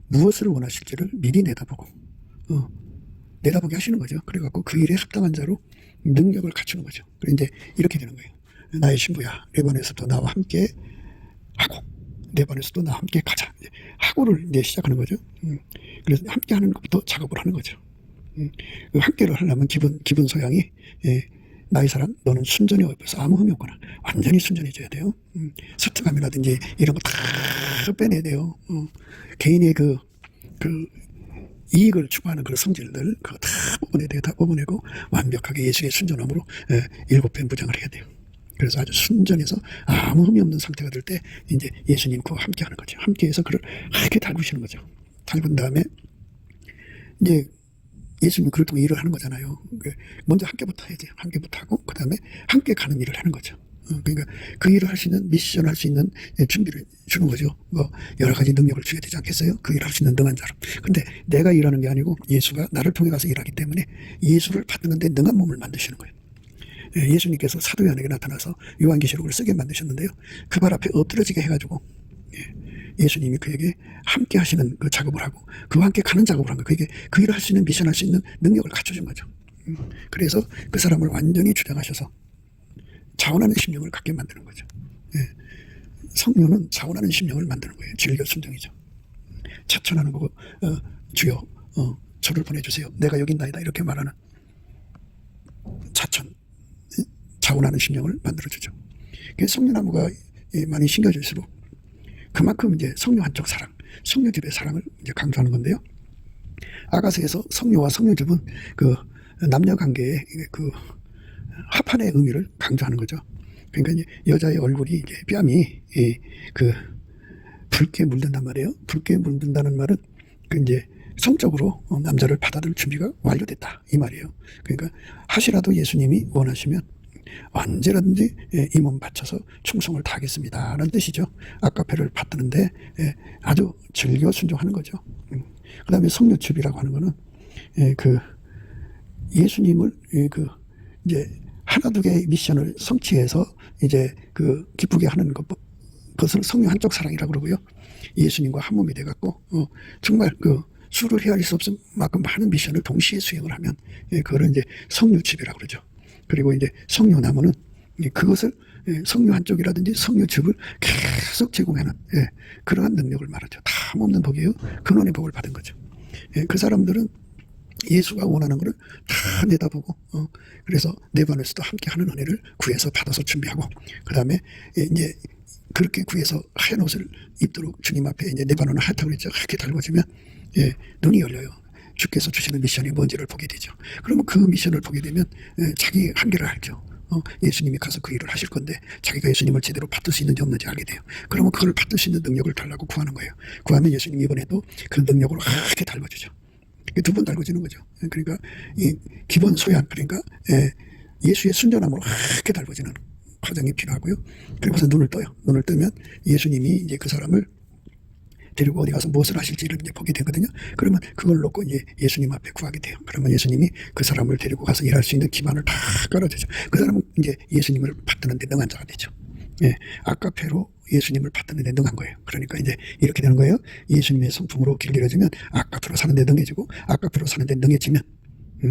무엇을 원하실지를 미리 내다보고 내다보게 하시는 거죠. 그래갖고 그 일에 합당한 자로 능력을 갖추는 거죠. 그래 이제 이렇게 되는 거예요. 나의 신부야, 레바논에서도 나와 함께 하고 레바논에서도 나와 함께 가자. 하고를 이제 시작하는 거죠. 그래서 함께 하는 것부터 작업을 하는 거죠. 그 함께를 하려면 기본 소양이 나의 사랑, 너는 순전히 옆에서 아무 흠이 없거나 완전히 순전해져야 돼요. 스트감이라든지 이런 거 다 빼내야 돼요. 개인의 그 이익을 추구하는 그런 성질들 그거 다 뽑아내야 돼요. 다 뽑아내고 완벽하게 예수의 순전함으로 7배 무장을 해야 돼요. 그래서 아주 순전해서 아무 흠이 없는 상태가 될 때 이제 예수님과 함께 하는 거죠. 함께해서 그를 이렇게 닮으시는 거죠. 닮은 다음에 이제 예수님이 그를 통해 일을 하는 거잖아요. 먼저 함께부터 해야지. 함께부터 하고 그 다음에 함께 가는 일을 하는 거죠. 그러니까 그 일을 할 수 있는 미션 할 수 있는 준비를 주는 거죠. 뭐 여러 가지 능력을 주게 되지 않겠어요? 그 일을 할 수 있는 능한 자로. 근데 내가 일하는 게 아니고 예수가 나를 통해 가서 일하기 때문에 예수를 받는데 능한 몸을 만드시는 거예요. 예수님께서 사도 요한에게 나타나서 요한계시록을 쓰게 만드셨는데요. 그 발 앞에 엎드려지게 해가지고 예수님이 그에게 함께 하시는 그 작업을 하고 그와 함께 가는 작업을 한 거예요. 그에게 그 일을 할 수 있는 미션 할 수 있는 능력을 갖춰준 거죠. 그래서 그 사람을 완전히 주장하셔서 자원하는 심령을 갖게 만드는 거죠. 성령은 자원하는 심령을 만드는 거예요. 진리가 순종이죠. 차천하는 거고 주여 저를 보내주세요. 내가 여기 있나이다 이렇게 말하는 차천 자원하는 심령을 만들어주죠. 성령나무가 많이 심겨질수록 그만큼 이제 성령 한쪽 사랑, 성령집의 사랑을 이제 강조하는 건데요. 아가서에서 성령과 성령집은 그 남녀 관계의 그 합한의 의미를 강조하는 거죠. 그러니까 이제 여자의 얼굴이 이제 뺨이 그 붉게 물든단 말이에요. 붉게 물든다는 말은 그 이제 성적으로 남자를 받아들일 준비가 완료됐다 이 말이에요. 그러니까 하시라도 예수님이 원하시면 언제든지 이 몸 바쳐서 충성을 다하겠습니다 라는 뜻이죠. 아까페를 받드는데 아주 즐겨 순종하는 거죠. 그 다음에 성령집이라고 하는 거는 그 예수님을 그 이제 하나 두 개의 미션을 성취해서 이제 그 기쁘게 하는 그것을 성령 한쪽 사랑이라고 그러고요. 예수님과 한 몸이 돼갖고 정말 그 수를 헤아릴 수 없을 만큼 많은 미션을 동시에 수행을 하면 그거를 이제 성령집이라고 그러죠. 그리고 이제 성령나무는 그것을 성령 한쪽이라든지 성령집을 계속 제공하는 그러한 능력을 말하죠. 다음 없는 복이에요. 근원의 복을 받은 거죠. 그 사람들은 예수가 원하는 것을 다 내다보고 그래서 네바논에서도 함께 하는 은혜를 구해서 받아서 준비하고 그 다음에 이제 그렇게 구해서 하얀 옷을 입도록 주님 앞에 이제 네바논을 하얗다고 그랬죠. 하얗게 달궈지면 눈이 열려요. 주께서 주시는 미션이 뭔지를 보게 되죠. 그러면 그 미션을 보게 되면 자기 한계를 알죠. 예수님이 가서 그 일을 하실 건데 자기가 예수님을 제대로 받을 수 있는지 없는지 알게 돼요. 그러면 그걸 받을 수 있는 능력을 달라고 구하는 거예요. 구하면 예수님이 이번에도 그 능력으로 하얗게 달궈주죠. 두 번 달궈지는 거죠. 그러니까 이 기본 소양, 그러니까 예수의 순전함으로 하얗게 달궈지는 과정이 필요하고요. 그리고서 눈을 떠요. 눈을 뜨면 예수님이 이제 그 사람을 데리고 어디 가서 무엇을 하실지를 이제 보게 되거든요. 그러면 그걸 놓고 이제 예수님 앞에 구하게 돼요. 그러면 예수님이 그 사람을 데리고 가서 일할 수 있는 기반을 다 깔아주죠. 그 사람은 이제 예수님을 받드는데 능한 자가 되죠. 예, 아까페로 예수님을 받드는데 능한 거예요. 그러니까 이제 이렇게 되는 거예요. 예수님의 성품으로 길들여지면 아까페로 사는데 능해지고, 아까페로 사는데 능해지면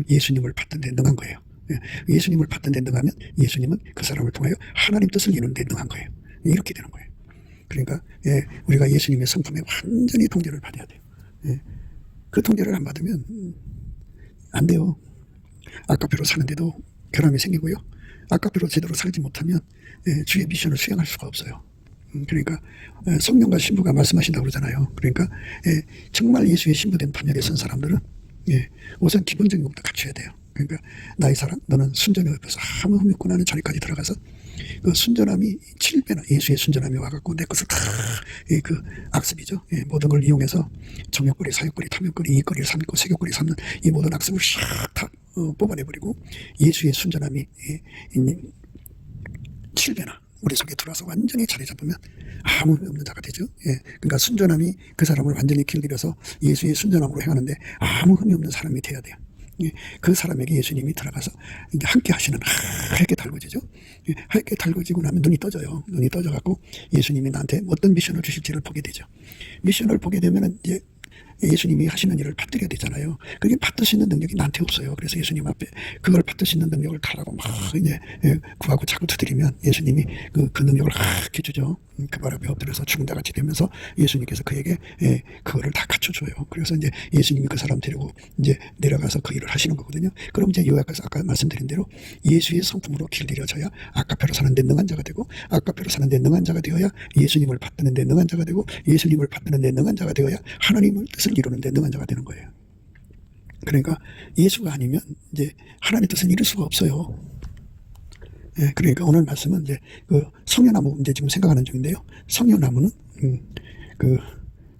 예수님을 받드는데 능한 거예요. 예, 예수님을 받드는데 능하면 예수님은 그 사람을 통하여 하나님 뜻을 이루는데 능한 거예요. 이렇게 되는 거예요. 그러니까 예, 우리가 예수님의 성품에 완전히 통제를 받아야 돼요. 예, 그 통제를 안 받으면 안 돼요. 아까페로 사는데도 결함이 생기고요. 아까페로 제대로 살지 못하면 예, 주의 미션을 수행할 수가 없어요. 그러니까 성령과 신부가 말씀하신다고 그러잖아요. 그러니까 예, 정말 예수의 신부된 판결에 선 사람들은 예, 우선 기본적인 것부터 갖춰야 돼요. 그러니까 나의 사랑 너는 순전히 옆에서 아무 흠이 없구나 하는 자리까지 들어가서 그 순전함이 7배나 예수의 순전함이 와갖고 내 것을 다 그 악습이죠. 예, 모든 걸 이용해서 정욕거리, 사욕거리, 탐욕거리, 이익거리를 삼고 세욕거리 삼는 이 모든 악습을 싹 다 뽑아내버리고 예수의 순전함이 7배나 우리 속에 들어와서 완전히 자리 잡으면 아무 의미 없는 자가 되죠. 예, 그러니까 순전함이 그 사람을 완전히 길들여서 예수의 순전함으로 행하는데 아무 의미 없는 사람이 돼야 돼요. 예, 그 사람에게 예수님이 들어가서 이제 함께 하시는 하얗게 달궈지죠. 예, 하얗게 달궈지고 나면 눈이 떠져요. 눈이 떠져갖고 예수님이 나한테 어떤 미션을 주실지를 보게 되죠. 미션을 보게 되면은 이제 예수님이 하시는 일을 받들게 되잖아요. 그게 받들 수 있는 능력이 나한테 없어요. 그래서 예수님 앞에 그걸 받들 수 있는 능력을 달라고 막 이제 구하고 자꾸 두드리면 예수님이 그 능력을 이렇게 주죠. 그 발 앞에 엎드려서 죽은 자 같이 되면서 예수님께서 그에게 그거를 다 갖춰줘요. 그래서 이제 예수님이 그 사람 데리고 이제 내려가서 그 일을 하시는 거거든요. 그럼 이제 요약해서 아까 말씀드린 대로 예수의 성품으로 길들여져야 아까페로 사는 데 능한 자가 되고, 아까페로 사는 데 능한 자가 되어야 예수님을 받드는 데 능한 자가 되고, 예수님을 받드는 데 능한 자가 되어야 하나님을 뜻을 이루는 데 능한 자가 되는 거예요. 그러니까 예수가 아니면 이제 하나님의 뜻을 이룰 수가 없어요. 예, 그러니까 오늘 말씀은 이제 그 성녀나무 이제 지금 생각하는 중인데요. 성녀나무는 그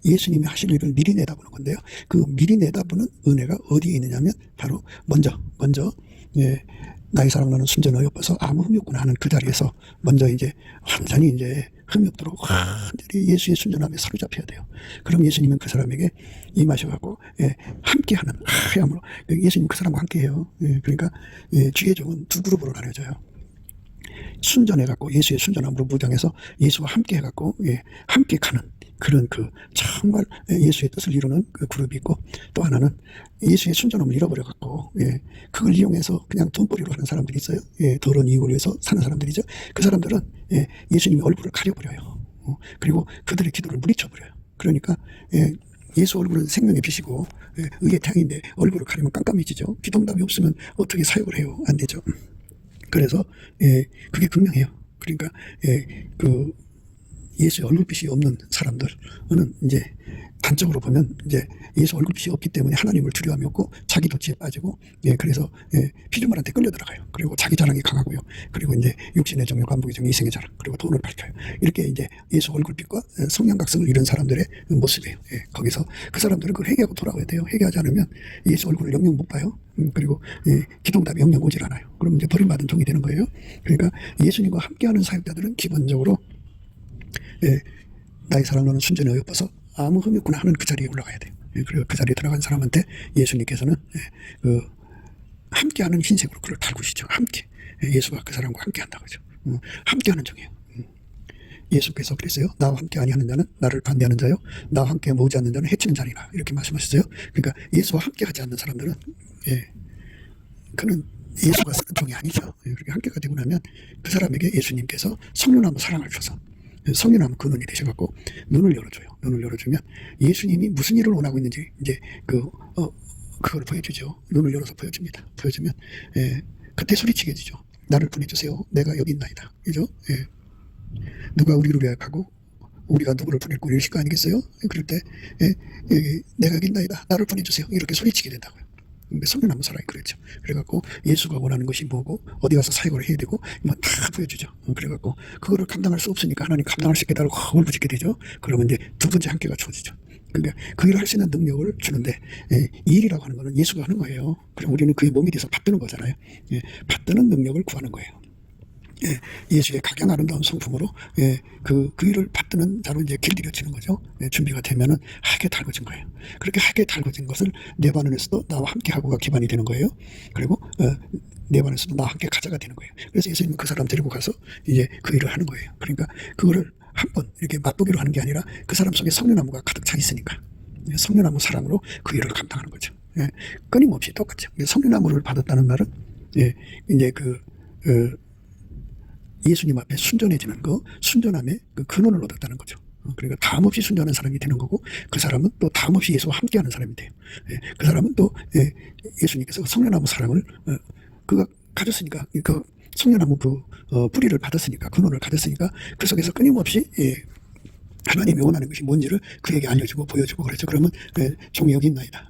예수님이 하실 일을 미리 내다보는 건데요. 그 미리 내다보는 은혜가 어디에 있느냐면 바로 먼저 예, 나의 사랑 너는 순전히 엎어서 아무 흠이 없구나 하는 그 자리에서 먼저 이제 완전히 이제 흠이 없도록 완전히 예수의 순전함에 사로잡혀야 돼요. 그럼 예수님은 그 사람에게 임하셔갖고 예, 함께하는 하야므로 예수님 그 사람과 함께해요. 예, 그러니까 예, 주의 종은 두 그룹으로 나눠져요. 순전해갖고 예수의 순전함으로 무장해서 예수와 함께 해갖고 예, 함께 가는 그런 그 정말 예수의 뜻을 이루는 그 그룹이 있고, 또 하나는 예수의 순전함을 잃어버려갖고 예, 그걸 이용해서 그냥 돈벌이로 하는 사람들이 있어요. 예, 더러운 이익을 위해서 사는 사람들이죠. 그 사람들은 예, 예수님의 얼굴을 가려버려요. 그리고 그들의 기도를 물리쳐버려요. 그러니까 예, 예수 얼굴은 생명의 빛이고 예, 의의 태양인데 얼굴을 가리면 깜깜해지죠. 기도응답이 없으면 어떻게 사역을 해요? 안 되죠. 그래서 예, 그게 분명해요. 그러니까 예, 그 예수의 얼굴빛이 없는 사람들은 이제 단적으로 보면 이제 예수 얼굴빛이 없기 때문에 하나님을 두려움이 없고 자기 도취에 빠지고 예, 그래서 예, 피조물한테 끌려 들어가요. 그리고 자기 자랑이 강하고요. 그리고 이제 육신의 정욕, 간복의 정욕, 이생의 자랑, 그리고 돈을 밝혀요. 이렇게 이제 예수 얼굴빛과 성냥각성을 잃은 사람들의 모습이에요. 예, 거기서 그 사람들은 그걸 회개하고 돌아와야 돼요. 회개하지 않으면 예수 얼굴을 영영 못 봐요. 그리고 예, 기도응답이 영영 오질 않아요. 그럼 이제 버림받은 종이 되는 거예요. 그러니까 예수님과 함께하는 사역자들은 기본적으로 예, 나의 사랑 너는 순전히 어여뻐서 아무 흠이 없구나 하는 그 자리에 올라가야 돼요. 예, 그리고 그 자리에 들어간 사람한테 예수님께서는 예, 그 함께하는 흰색으로 그걸 달구시죠. 함께 예, 예수가 그 사람과 함께한다고 하죠. 함께하는 종이에요. 예수께서 그랬어요. 나와 함께 아니하는 자는 나를 반대하는 자요, 나와 함께 모으지 않는 자는 해치는 자니라, 이렇게 말씀하셨어요. 그러니까 예수와 함께 하지 않는 사람들은 예, 그는 예수가 쓰는 종이 아니죠. 예, 그렇게 함께가 되고 나면 그 사람에게 예수님께서 성령나무 사랑을 줘서 성령나무 근원이 되셔갖고 눈을 열어줘요. 눈을 열어주면 예수님이 무슨 일을 원하고 있는지 이제 그걸 보여주죠. 눈을 열어서 보여줍니다. 보여주면 예, 그때 소리치게 되죠. 나를 보내주세요. 내가 여기 있나이다. 그죠? 예. 누가 우리를 위하고 우리가 누구를 보낼 거 이러실 거 아니겠어요? 그럴 때 예, 내가 여기 있나이다. 나를 보내주세요. 이렇게 소리치게 된다고요. 성령나무 사랑이 그랬죠. 그래갖고 예수가 원하는 것이 뭐고 어디 가서 사역을 해야 되고 뭐 다 보여주죠. 그래갖고 그거를 감당할 수 없으니까 하나님 감당할 수 있게 달라고 울부짖게 되죠. 그러면 이제 두 번째 함께가 주어지죠. 그러니까 그 일을 할 수 있는 능력을 주는데 예, 이 일이라고 하는 거는 예수가 하는 거예요. 그럼 우리는 그의 몸이 돼서 받드는 거잖아요. 예, 받드는 능력을 구하는 거예요. 예수의 각양 아름다운 성품으로 그 일을 받드는 자로 이제 길들여지는 거죠. 준비가 되면은 하게 달궈진 거예요. 그렇게 하게 달궈진 것을 네바논에서도 나와 함께 하고가 기반이 되는 거예요. 그리고 네바논에서도 나와 함께 가자가 되는 거예요. 그래서 예수님은 그 사람 데리고 가서 이제 그 일을 하는 거예요. 그러니까 그거를 한번 이렇게 맛보기로 하는 게 아니라 그 사람 속에 성령나무가 가득 차 있으니까 성령나무 사랑으로 그 일을 감당하는 거죠. 끊임없이 똑같죠. 성령나무를 받았다는 말은 이제 예수님 앞에 순전해지는 거, 순전함의 그 근원을 얻었다는 거죠. 그러니까 다음없이 순전한 사람이 되는 거고, 그 사람은 또 다음없이 예수와 함께하는 사람이 돼요. 그 사람은 또 예수님께서 성령나무 사랑을 그가 가졌으니까, 그 성령나무 뿌리를 받았으니까, 근원을 가졌으니까 그 속에서 끊임없이 하나님이 원하는 것이 뭔지를 그에게 알려주고 보여주고 그랬죠. 그러면 종이 여기 있나이다.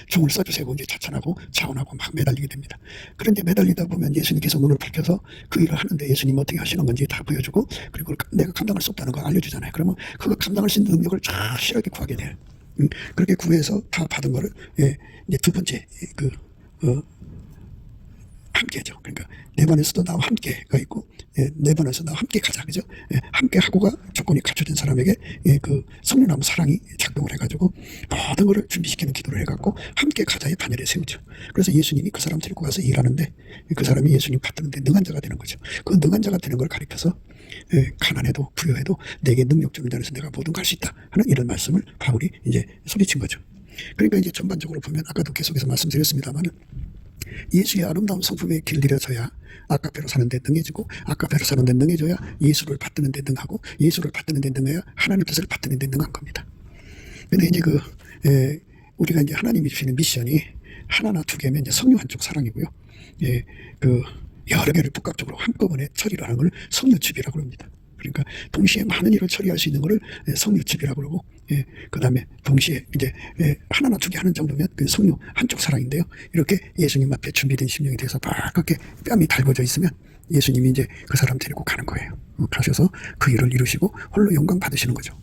종을 써주세요. 이제 자찬하고 자원하고 막 매달리게 됩니다. 그런데 매달리다 보면 예수님께서 눈을 밝혀서 그 일을 하는데 예수님 어떻게 하시는 건지 다 보여주고, 그리고 내가 감당할 수 없다는 거 알려주잖아요. 그러면 그거 감당할 수 있는 능력을 확실하게 구하게 돼요. 그렇게 구해서 다 받은 거를 이제 두 번째 함께죠. 그러니까 네반에서도 나와 함께가 있고, 네반에서 나와 함께 가자, 그죠? 함께 하고가 조건이 갖춰진 사람에게 그 성령나무 사랑이 작동을 해가지고 모든 것을 준비시키는 기도를 해갖고 함께 가자의 반열에 세우죠. 그래서 예수님이 그 사람 데리고 가서 일하는데 그 사람이 예수님 받드는데 능한 자가 되는 거죠. 그 능한 자가 되는 걸 가리켜서 가난해도 부여해도 내게 능력 주는 자에서 내가 뭐든 갈 수 있다 하는 이런 말씀을 바울이 이제 소리친 거죠. 그러니까 이제 전반적으로 보면 아까도 계속해서 말씀드렸습니다만은 예수의 아름다운 성품에 길들여져야 아까페로 사는데 능해지고, 아까페로 사는데 능해져야 예수를 받드는데 능하고, 예수를 받드는데 능해야 하나님 뜻을 받드는데 능한 겁니다. 근데 이제 우리가 이제 하나님이 주시는 미션이 하나나 두 개면 이제 성령 한쪽 사랑이고요. 여러 개를 복합적으로 한꺼번에 처리를 하는 걸 성령집이라고 합니다. 그러니까 동시에 많은 일을 처리할 수 있는 것을 성령집이라고 그러고, 그 다음에 동시에 이제 하나나 두 개 하는 정도면 그 성령 한쪽 사랑인데요. 이렇게 예수님 앞에 준비된 심령이 돼서 막 그렇게 뺨이 달궈져 있으면 예수님이 이제 그 사람 데리고 가는 거예요. 가셔서 그 일을 이루시고 홀로 영광 받으시는 거죠.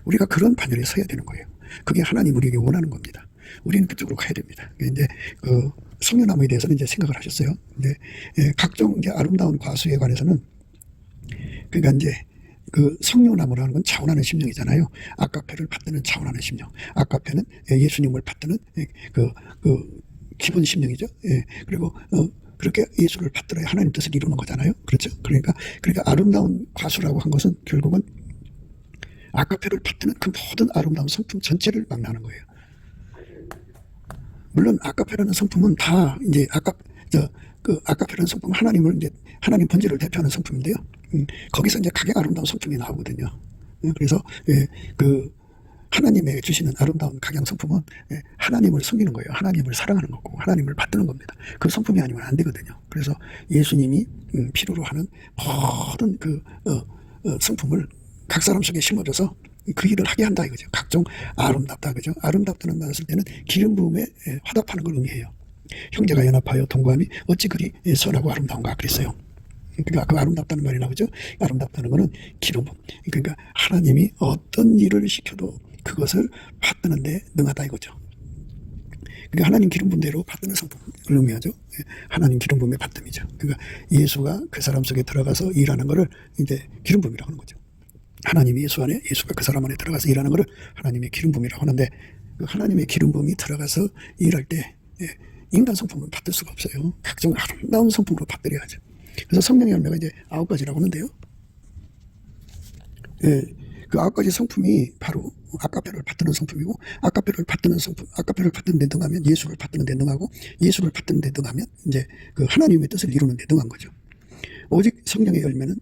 우리가 그런 반열에 서야 되는 거예요. 그게 하나님 우리에게 원하는 겁니다. 우리는 그쪽으로 가야 됩니다. 이제 성령나무에 대해서는 이제 생각을 하셨어요. 근데 각종 이제 아름다운 과수에 관해서는, 그러니까 이제 그 성령나무라는 건 자원하는 심령이잖아요. 아까페를 받드는 자원하는 심령. 아까페는 예수님을 받드는 그 기본 심령이죠. 그리고 그렇게 예수를 받들어야 하나님 뜻을 이루는 거잖아요. 그렇죠? 그러니까 아름다운 과수라고 한 것은 결국은 아까페를 받드는 그 모든 아름다운 성품 전체를 망라하는 거예요. 물론 아까페라는 성품은 다 이제 아까페라는 성품 하나님을 이제 하나님 본질을 대표하는 성품인데요. 거기서 이제 가장 아름다운 성품이 나오거든요. 그래서 하나님의 주시는 아름다운 각양 성품은 하나님을 섬기는 거예요. 하나님을 사랑하는 거고 하나님을 받드는 겁니다. 그 성품이 아니면 안 되거든요. 그래서 예수님이 필요로 하는 모든 성품을 각 사람 속에 심어줘서 그 일을 하게 한다 이거죠. 각종 아름답다, 그죠? 아름답다는 말을 쓸 때는 기름 부음에 화답하는 걸 의미해요. 형제가 연합하여 동거함이 어찌 그리 선하고 아름다운가 그랬어요. 그러니까 그 아름답다는 말이 나오죠. 아름답다는 거는 기름 부음. 그러니까 하나님이 어떤 일을 시켜도 그것을 받드는데 능하다 이거죠. 그러니까 하나님 기름 부음대로 받드는 성품을 의미하죠. 하나님 기름 부음의 받듦이죠. 그러니까 예수가 그 사람 속에 들어가서 일하는 거를 이제 기름 부음이라고 하는 거죠. 하나님이 예수 안에, 예수가 그 사람 안에 들어가서 일하는 것을 하나님의 기름 부음이라고 하는데, 그 하나님의 기름 부음이 들어가서 일할 때 인간 성품은 받들 수가 없어요. 각종 아름다운 성품으로 받들여야죠. 그래서 성령의 열매가 이제 9가지라고 하는데요. 그 9가지 성품이 바로 아까페를 받드는 성품이고, 아까페를 받드는 성품, 아까페를 받드는 데 능하면 예수를 받드는 데 능하고, 예수를 받드는 데 능하면 이제 그 하나님의 뜻을 이루는 데 능한 거죠. 오직 성령의 열매는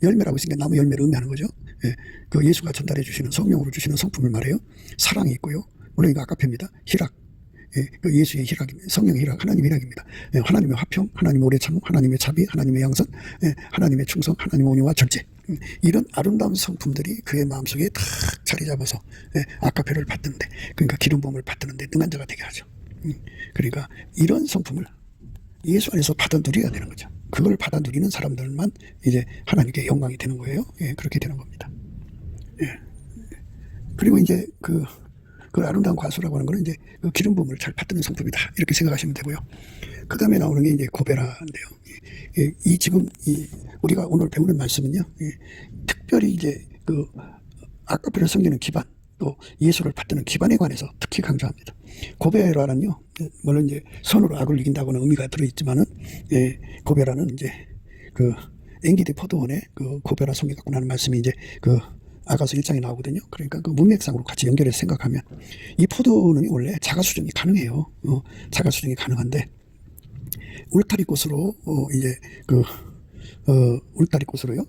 열매라고 있으니까 나무 열매를 의미하는 거죠. 그 예수가 전달해 주시는 성령으로 주시는 성품을 말해요. 사랑이 있고요. 물론 이거 아까페입니다. 희락. 그 예수의 희락입니다. 성령의 희락, 하나님의 희락입니다. 하나님의 화평, 하나님의 오래 참음, 하나님의 자비, 하나님의 양선, 하나님의 충성, 하나님의 온유와 절제. 이런 아름다운 성품들이 그의 마음속에 탁 자리 잡아서 아까페를 받드는데, 그러니까 기름 부음을 받드는데 능한 자가 되게 하죠. 그러니까 이런 성품을 예수 안에서 받아 누려야 되는 거죠. 그걸 받아 누리는 사람들만 이제 하나님께 영광이 되는 거예요. 그렇게 되는 겁니다. 그리고 이제 그 그 아름다운 과수라고 하는 거는 이제 그 기름 부음을 잘 받드는 성품이다. 이렇게 생각하시면 되고요. 그 다음에 나오는 게 이제 고베라인데요. 이 지금 우리가 오늘 배우는 말씀은요. 특별히 이제 그 아까페를 섬기는 기반, 또 예수를 받드는 기반에 관해서 특히 강조합니다. 고베라는요, 물론 이제 선으로 악을 이긴다고는 의미가 들어있지만은, 고베라는 이제 그 엔기디 포도원에 그 고베라 섬기갖고 나는 말씀이 이제 그 아가서 1장에 나오거든요. 그러니까 그 문맥상으로 같이 연결해서 생각하면 이 포도는 원래 자가 수정이 가능해요. 자가 수정이 가능한데 울타리꽃으로 이제 그 울타리꽃으로요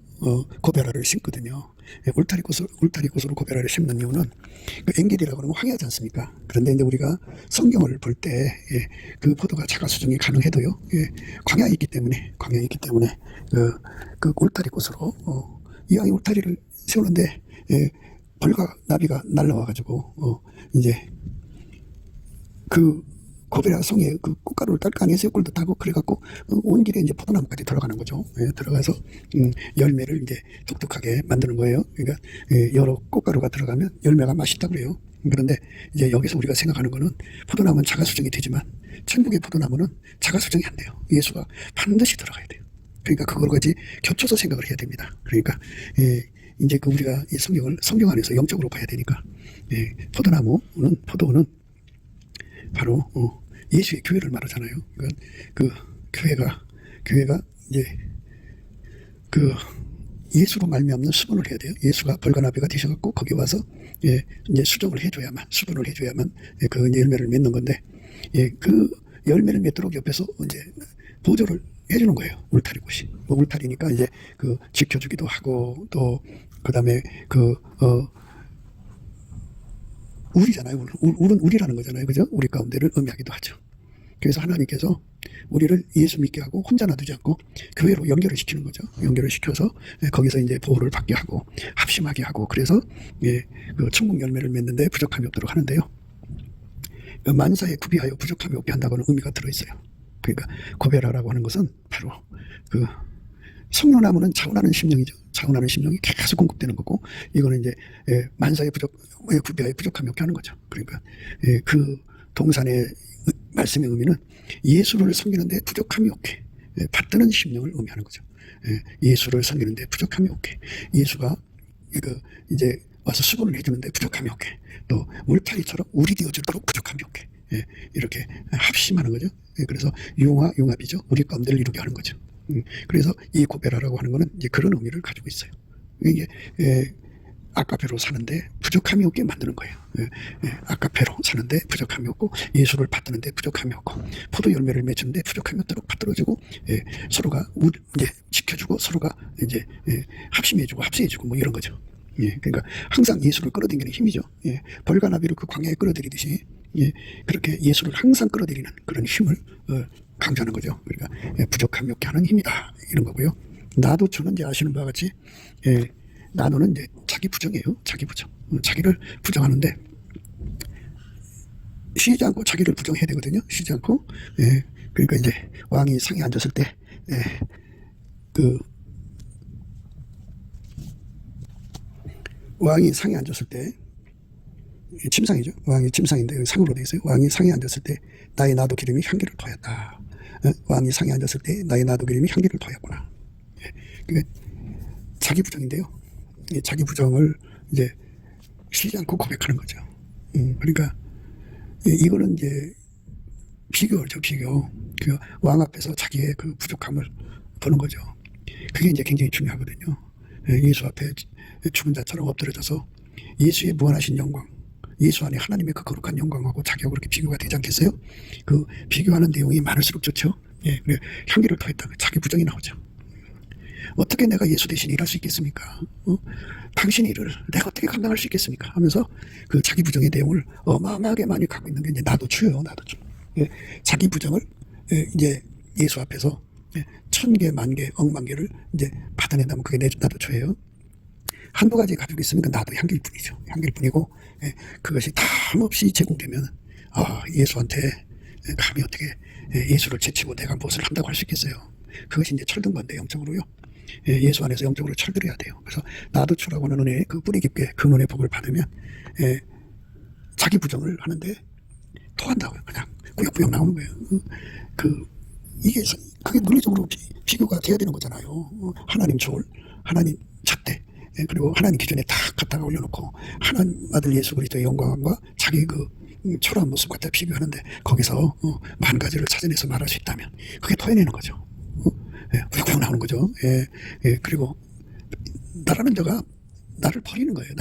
고베라를 심거든요. 울타리꽃으로 고베라를 심는 이유는 그 엔겔이라고 하는 건 황야지 않습니까? 그런데 이제 우리가 성경을 볼 때 그 포도가 자가 수정이 가능해도요 광야에 있기 때문에 그 울타리꽃으로 이왕에 울타리를 세우는데 벌과 나비가 날라와가지고 이제 그 고베라 송에 그 꽃가루를 딸까 안에 새우꿀도 따고 그래갖고 온 길에 이제 포도나무까지 들어가는 거죠. 들어가서 열매를 이제 독특하게 만드는 거예요. 그러니까 여러 꽃가루가 들어가면 열매가 맛있다고 그래요. 그런데 이제 여기서 우리가 생각하는 거는 포도나무는 자가수정이 되지만 천국의 포도나무는 자가수정이 안 돼요. 예수가 반드시 들어가야 돼요. 그러니까 그걸 같이 겹쳐서 생각을 해야 됩니다. 그러니까 이제 그 우리가 이 성경 안에서 영적으로 봐야 되니까 포도는 바로 예수의 교회를 말하잖아요. 그러니까 그 교회가 이제 그 예수로 말미암는 수분을 해야 돼요. 예수가 벌과 나비가 되셔갖고 거기 와서 이제 수분을 해줘야만 그 열매를 맺는 건데 그 열매를 맺도록 옆에서 이제 보조를 해주는 거예요. 울타리꽃이. 울타리니까 이제 그 지켜주기도 하고 또 그다음에 우리잖아요. 울은 우리라는 거잖아요. 그죠? 우리 가운데를 의미하기도 하죠. 그래서 하나님께서 우리를 예수 믿게 하고 혼자 놔두지 않고 교회로 연결을 시키는 거죠. 연결을 시켜서 거기서 이제 보호를 받게 하고 합심하게 하고 그래서 그 천국 열매를 맺는데 부족함이 없도록 하는데요. 만사에 구비하여 부족함이 없게 한다고는 의미가 들어있어요. 그러니까 고베라라고 하는 것은 바로 그 성령나무는 자원하는 심령이죠. 자원하는 심령이 계속 공급되는 거고 이거는 이제 만사에 구비하여 부족함이 없게 하는 거죠. 그러니까 그 동산의 말씀의 의미는 예수를 섬기는데 부족함이 없게 받드는 심령을 의미하는 거죠. 예수를 섬기는데 부족함이 없게 예수가 이제 와서 수분을 해주는데 부족함이 없게 또 울타리처럼 울이 되어주도록 부족함이 없게 이렇게 합심하는 거죠. 그래서 융합이죠. 우리 가운데를 이루게 하는 거죠. 그래서 이 고베라라고 하는 거는 이제 그런 의미를 가지고 있어요. 이게 아카페로 사는데 부족함이 없게 만드는 거예요. 아카페로 사는데 부족함이 없고 예수를 받드는데 부족함이 없고 포도 열매를 맺는데 부족함이 없도록 받들어주고 서로가 이제 지켜주고 서로가 이제 합심해주고 합세해주고 뭐 이런 거죠. 그러니까 항상 예수를 끌어당기는 힘이죠. 벌과 나비를 그 광야에 끌어들이듯이 그렇게 예수를 항상 끌어들이는 그런 힘을 강조하는 거죠. 그러니까 부족함이 없게 하는 힘이다 이런 거고요. 나도처는 이제 아시는 바와 같이 나도는 이제 자기 부정이에요. 자기 부정. 자기를 부정하는데 쉬지 않고 자기를 부정해야 되거든요. 쉬지 않고. 그러니까 이제 왕이 상에 앉았을 때 왕이 상에 앉았을 때 침상이죠. 왕이 침상인데 상으로 되어 있어요. 왕이 상에 앉았을 때 나의 나도 기름이 향기를 더했다. 왕이 상에 앉았을 때 나의 나도 기름이 향기를 더했구나. 그러니까 자기 부정인데요. 자기 부정을 이제 쉬지 않고 고백하는 거죠. 그러니까 이거는 이제 비교죠, 비교. 그 왕 앞에서 자기의 그 부족함을 보는 거죠. 그게 이제 굉장히 중요하거든요. 예수 앞에 죽은 자처럼 엎드려져서 예수의 무한하신 영광, 예수 안에 하나님의 그 거룩한 영광하고 자기하고 그렇게 비교가 되지 않겠어요? 그 비교하는 내용이 많을수록 좋죠. 그래 향기를 더했다. 자기 부정이 나오죠. 어떻게 내가 예수 대신 일할 수 있겠습니까? 당신 일을 내가 어떻게 감당할 수 있겠습니까? 하면서 그 자기 부정의 내용을 어마어마하게 많이 갖고 있는 게 이제 나도추예요. 나도추. 자기 부정을 이제 예수 앞에서 1000개, 10,000개, 10,000,000개를 이제 받아낸다면 그게 나도추예요. 한두 가지 가지고 있으면 나도 향기일 뿐이죠. 향기일 뿐이고 그것이 탐없이 제공되면 예수한테 감히 어떻게 예수를 제치고 내가 무엇을 한다고 할 수 있겠어요. 그것이 이제 철든 건데 영적으로요. 예수 안에서 영적으로 철들어야 돼요. 그래서 나도추라고 하는 은혜의 그 뿌리 깊게 근원의 복을 받으면 자기 부정을 하는데 토한다고요. 그냥 꾸역꾸역 나오는 거예요. 이게 그게 논리적으로 비교가 돼야 되는 거잖아요. 하나님 조울, 하나님 잣대, 그리고 하나님 기준에 딱 갖다가 올려놓고 하나님 아들 예수 그리스도의 영광과 자기 초라한 모습 갖다 비교하는데 거기서 만 가지를 찾아내서 말할 수 있다면 그게 토해내는 거죠. 꾸역꾸역 나오는 거죠. 그리고 나라는 자가 나를 버리는 거예요.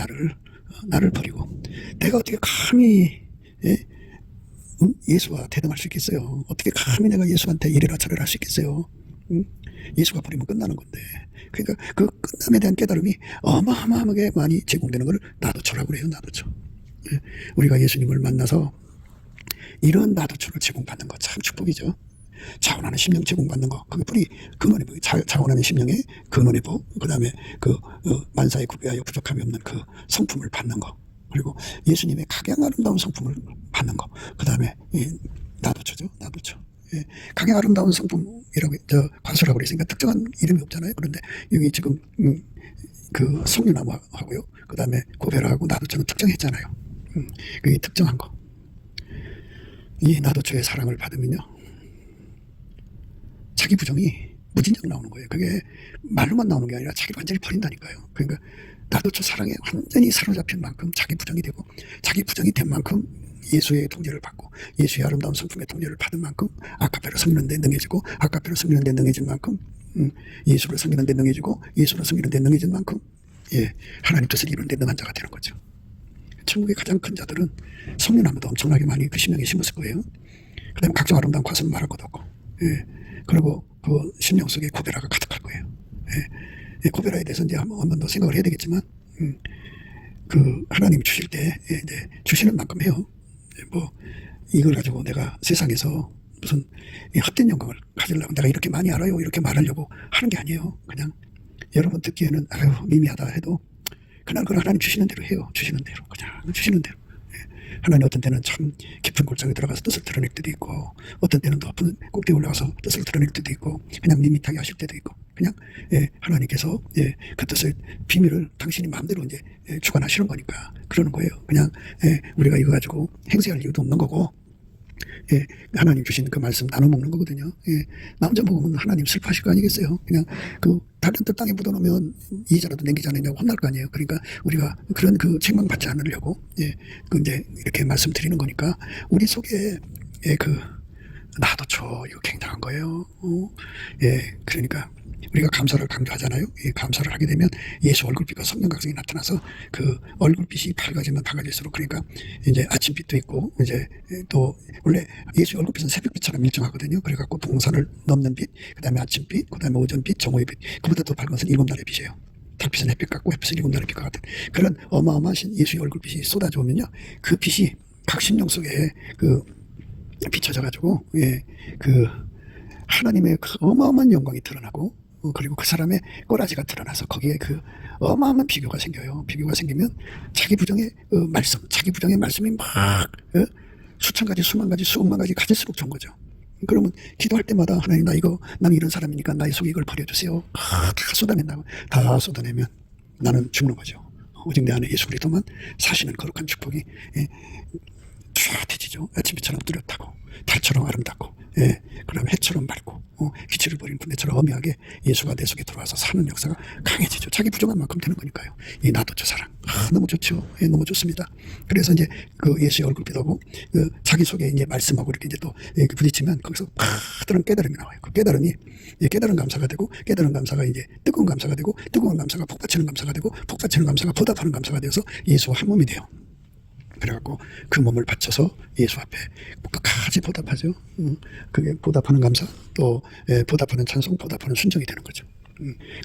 나를 버리고 내가 어떻게 감히 예수와 대등할 수 있겠어요? 어떻게 감히 내가 예수한테 이래라 저래라 할 수 있겠어요? 예수가 버리면 끝나는 건데. 그러니까 그 끝남에 대한 깨달음이 어마어마하게 많이 제공되는 걸 나도초라고 그래요. 나도초. 우리가 예수님을 만나서 이런 나도초를 제공받는 거 참 축복이죠. 자원하는 심령 제공받는 거, 그게 뿌리 근원의 복, 자원하는 심령의 근원의 복, 그 다음에 만사에 구비하여 부족함이 없는 그 성품을 받는 거, 그리고 예수님의 각양 아름다운 성품을 받는 거, 그 다음에 나도초죠, 나도초. 각양 아름다운 성품이라고 관수라고 그랬으니까 특정한 이름이 없잖아요. 그런데 여기 지금 그 석류나무하고요, 그 다음에 고베라하고 나도초는 특정했잖아요. 그게 특정한 거. 이 나도초의 사랑을 받으면요, 자기 부정이 무진장 나오는 거예요. 그게 말로만 나오는 게 아니라 자기를 완전히 버린다니까요. 그러니까 나도초 사랑에 완전히 사로잡힌 만큼 자기 부정이 되고, 자기 부정이 된 만큼 예수의 통제를 받고, 예수의 아름다운 성품의 통제를 받은 만큼 아카페로 섬기는 데 능해지고, 아카페로 섬기는 데 능해진 만큼 예수를 섬기는 데 능해지고, 예수를 섬기는 데 능해진 만큼 하나님 뜻을 이루는 데 능한 자가 되는 거죠. 천국의 가장 큰 자들은 성령나무도 엄청나게 많이 그 심령에 심었을 거예요. 그 다음에 각종 아름다운 과수는 말할 것도 없고, 그리고 그 심령 속에 고베라가 가득할 거예요. 고베라에 대해서 이제 한 번 더 생각을 해야 되겠지만, 그 하나님 주실 때 주시는 만큼 해요. 뭐 이걸 가지고 내가 세상에서 무슨 헛된 영광을 가지려고 내가 이렇게 많이 알아요 이렇게 말하려고 하는 게 아니에요. 그냥 여러분 듣기에는 아유 미미하다 해도 그냥 그걸 하나님 주시는 대로 해요. 주시는 대로, 그냥 주시는 대로. 하나님 어떤 때는 참 깊은 골짜기에 들어가서 뜻을 드러낼 때도 있고, 어떤 때는 더 높은 꼭대기에 올라가서 뜻을 드러낼 때도 있고, 그냥 밋밋하게 하실 때도 있고, 그냥 하나님께서 그 뜻의 비밀을 당신이 마음대로 이제 주관하시는 거니까 그러는 거예요. 그냥 우리가 이거 가지고 행세할 이유도 없는 거고, 하나님 주신 그 말씀 나눠 먹는 거거든요. 나 혼자 먹으면 하나님 슬퍼하실 거 아니겠어요? 그냥 그 다른 뜻 땅에 묻어놓으면 이자라도 남기지 않느냐고 혼날 거 아니에요. 그러니까 우리가 그런 그 책망 받지 않으려고 그 이제 이렇게 말씀드리는 거니까 우리 속에 그 나도초 이거 굉장한 거예요. 그러니까 우리가 감사를 강조하잖아요. 감사를 하게 되면 예수 얼굴빛과 성령 각성이 나타나서 그 얼굴빛이 밝아지면 밝아질수록, 그러니까 이제 아침빛도 있고, 이제 또 원래 예수 얼굴빛은 새벽빛처럼 일정하거든요. 그래갖고 동산을 넘는 빛, 그 다음에 아침빛, 그 다음에 오전빛, 정오의 빛, 그보다 더 밝은 것은 7날의 빛이에요. 달빛은 햇빛 같고 햇빛은 7날의 빛과 같은 그런 어마어마하신 예수의 얼굴빛이 쏟아져 오면요, 그 빛이 각 심령 속에 비춰져 가지고 그 하나님의 그 어마어마한 영광이 드러나고, 그리고 그 사람의 꼬라지가 드러나서 거기에 그 어마어마한 비교가 생겨요. 비교가 생기면 자기 부정의 말씀, 자기 부정의 말씀이 막 수천 가지, 수만 가지, 수억만 가지 가질수록 좋은 거죠. 그러면 기도할 때마다 하나님 나는 이런 사람이니까 나의 속에 이걸 버려주세요. 다 쏟아낸다고. 다 쏟아내면 나는 죽는 거죠. 오직 내 안에 예수 그리스도만 사시는 거룩한 축복이 쫙해지죠. 아침빛처럼 뚜렷하고 달처럼 아름답고, 그다음에 해처럼 맑고, 기치를 버리는 군대처럼 엄하게 예수가 내 속에 들어와서 사는 역사가 강해지죠. 자기 부정한 만큼 되는 거니까요. 이 나도초 사랑, 너무 좋죠. 너무 좋습니다. 그래서 이제 그 예수의 얼굴빛하고 자기 속에 이제 말씀하고 이렇게 이제 또 부딪히면 거기서 그런 깨달음이 나와요. 그 깨달음이 깨달은 감사가 되고, 깨달은 감사가 이제 뜨거운 감사가 되고, 뜨거운 감사가 폭받치는 감사가 되고, 폭받치는 감사가 보답하는 감사가 되어서 예수와 한 몸이 돼요. 그래갖고 그 몸을 바쳐서 예수 앞에 끝까지 보답하죠. 그게 보답하는 감사, 또 보답하는 찬송, 보답하는 순종이 되는 거죠.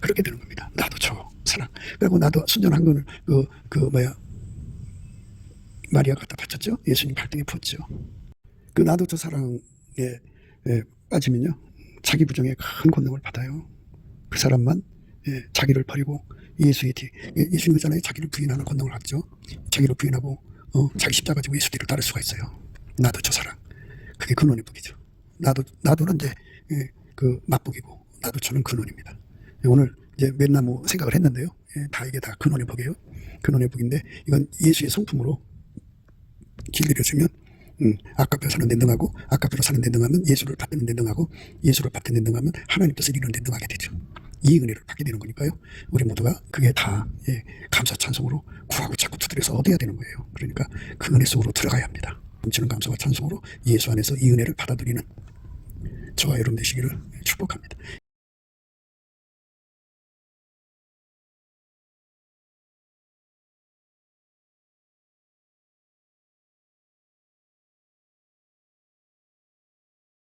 그렇게 되는 겁니다. 나도초 사랑. 그리고 나도 순전한 거는 마리아 갖다 바쳤죠. 예수님 발등에 부었죠. 그 나도초 사랑에 빠지면요, 자기 부정에 큰 권능을 받아요. 그 사람만 자기를 버리고 예수님 그잖아요. 자기를 부인하는 권능을 갖죠. 자기를 부인하고 자기 십자가 지고 예수 뒤를 따를 수가 있어요. 나도초 사랑. 그게 근원의 복이죠. 나도는 이제 그 맛복이고, 나도초는 근원입니다. 오늘 이제 맨나무 생각을 했는데요. 다 이게 다 근원의 복이에요. 근원의 복인데 이건 예수의 성품으로 길들여지면 아깝게 사는 데 능하고 아깝게 사는 데 능하면 예수를 받는 데 능하고 예수를 받는 데 능하면 하나님 뜻을 이루는 데 능하게 되죠. 이 은혜를 받게 되는 거니까요. 우리 모두가 그게 다 감사 찬송으로 구하고 자꾸 두드려서 얻어야 되는 거예요. 그러니까 그 은혜 속으로 들어가야 합니다. 넘치는 감사와 찬송으로 예수 안에서 이 은혜를 받아들이는 저와 여러분 되시기를 축복합니다.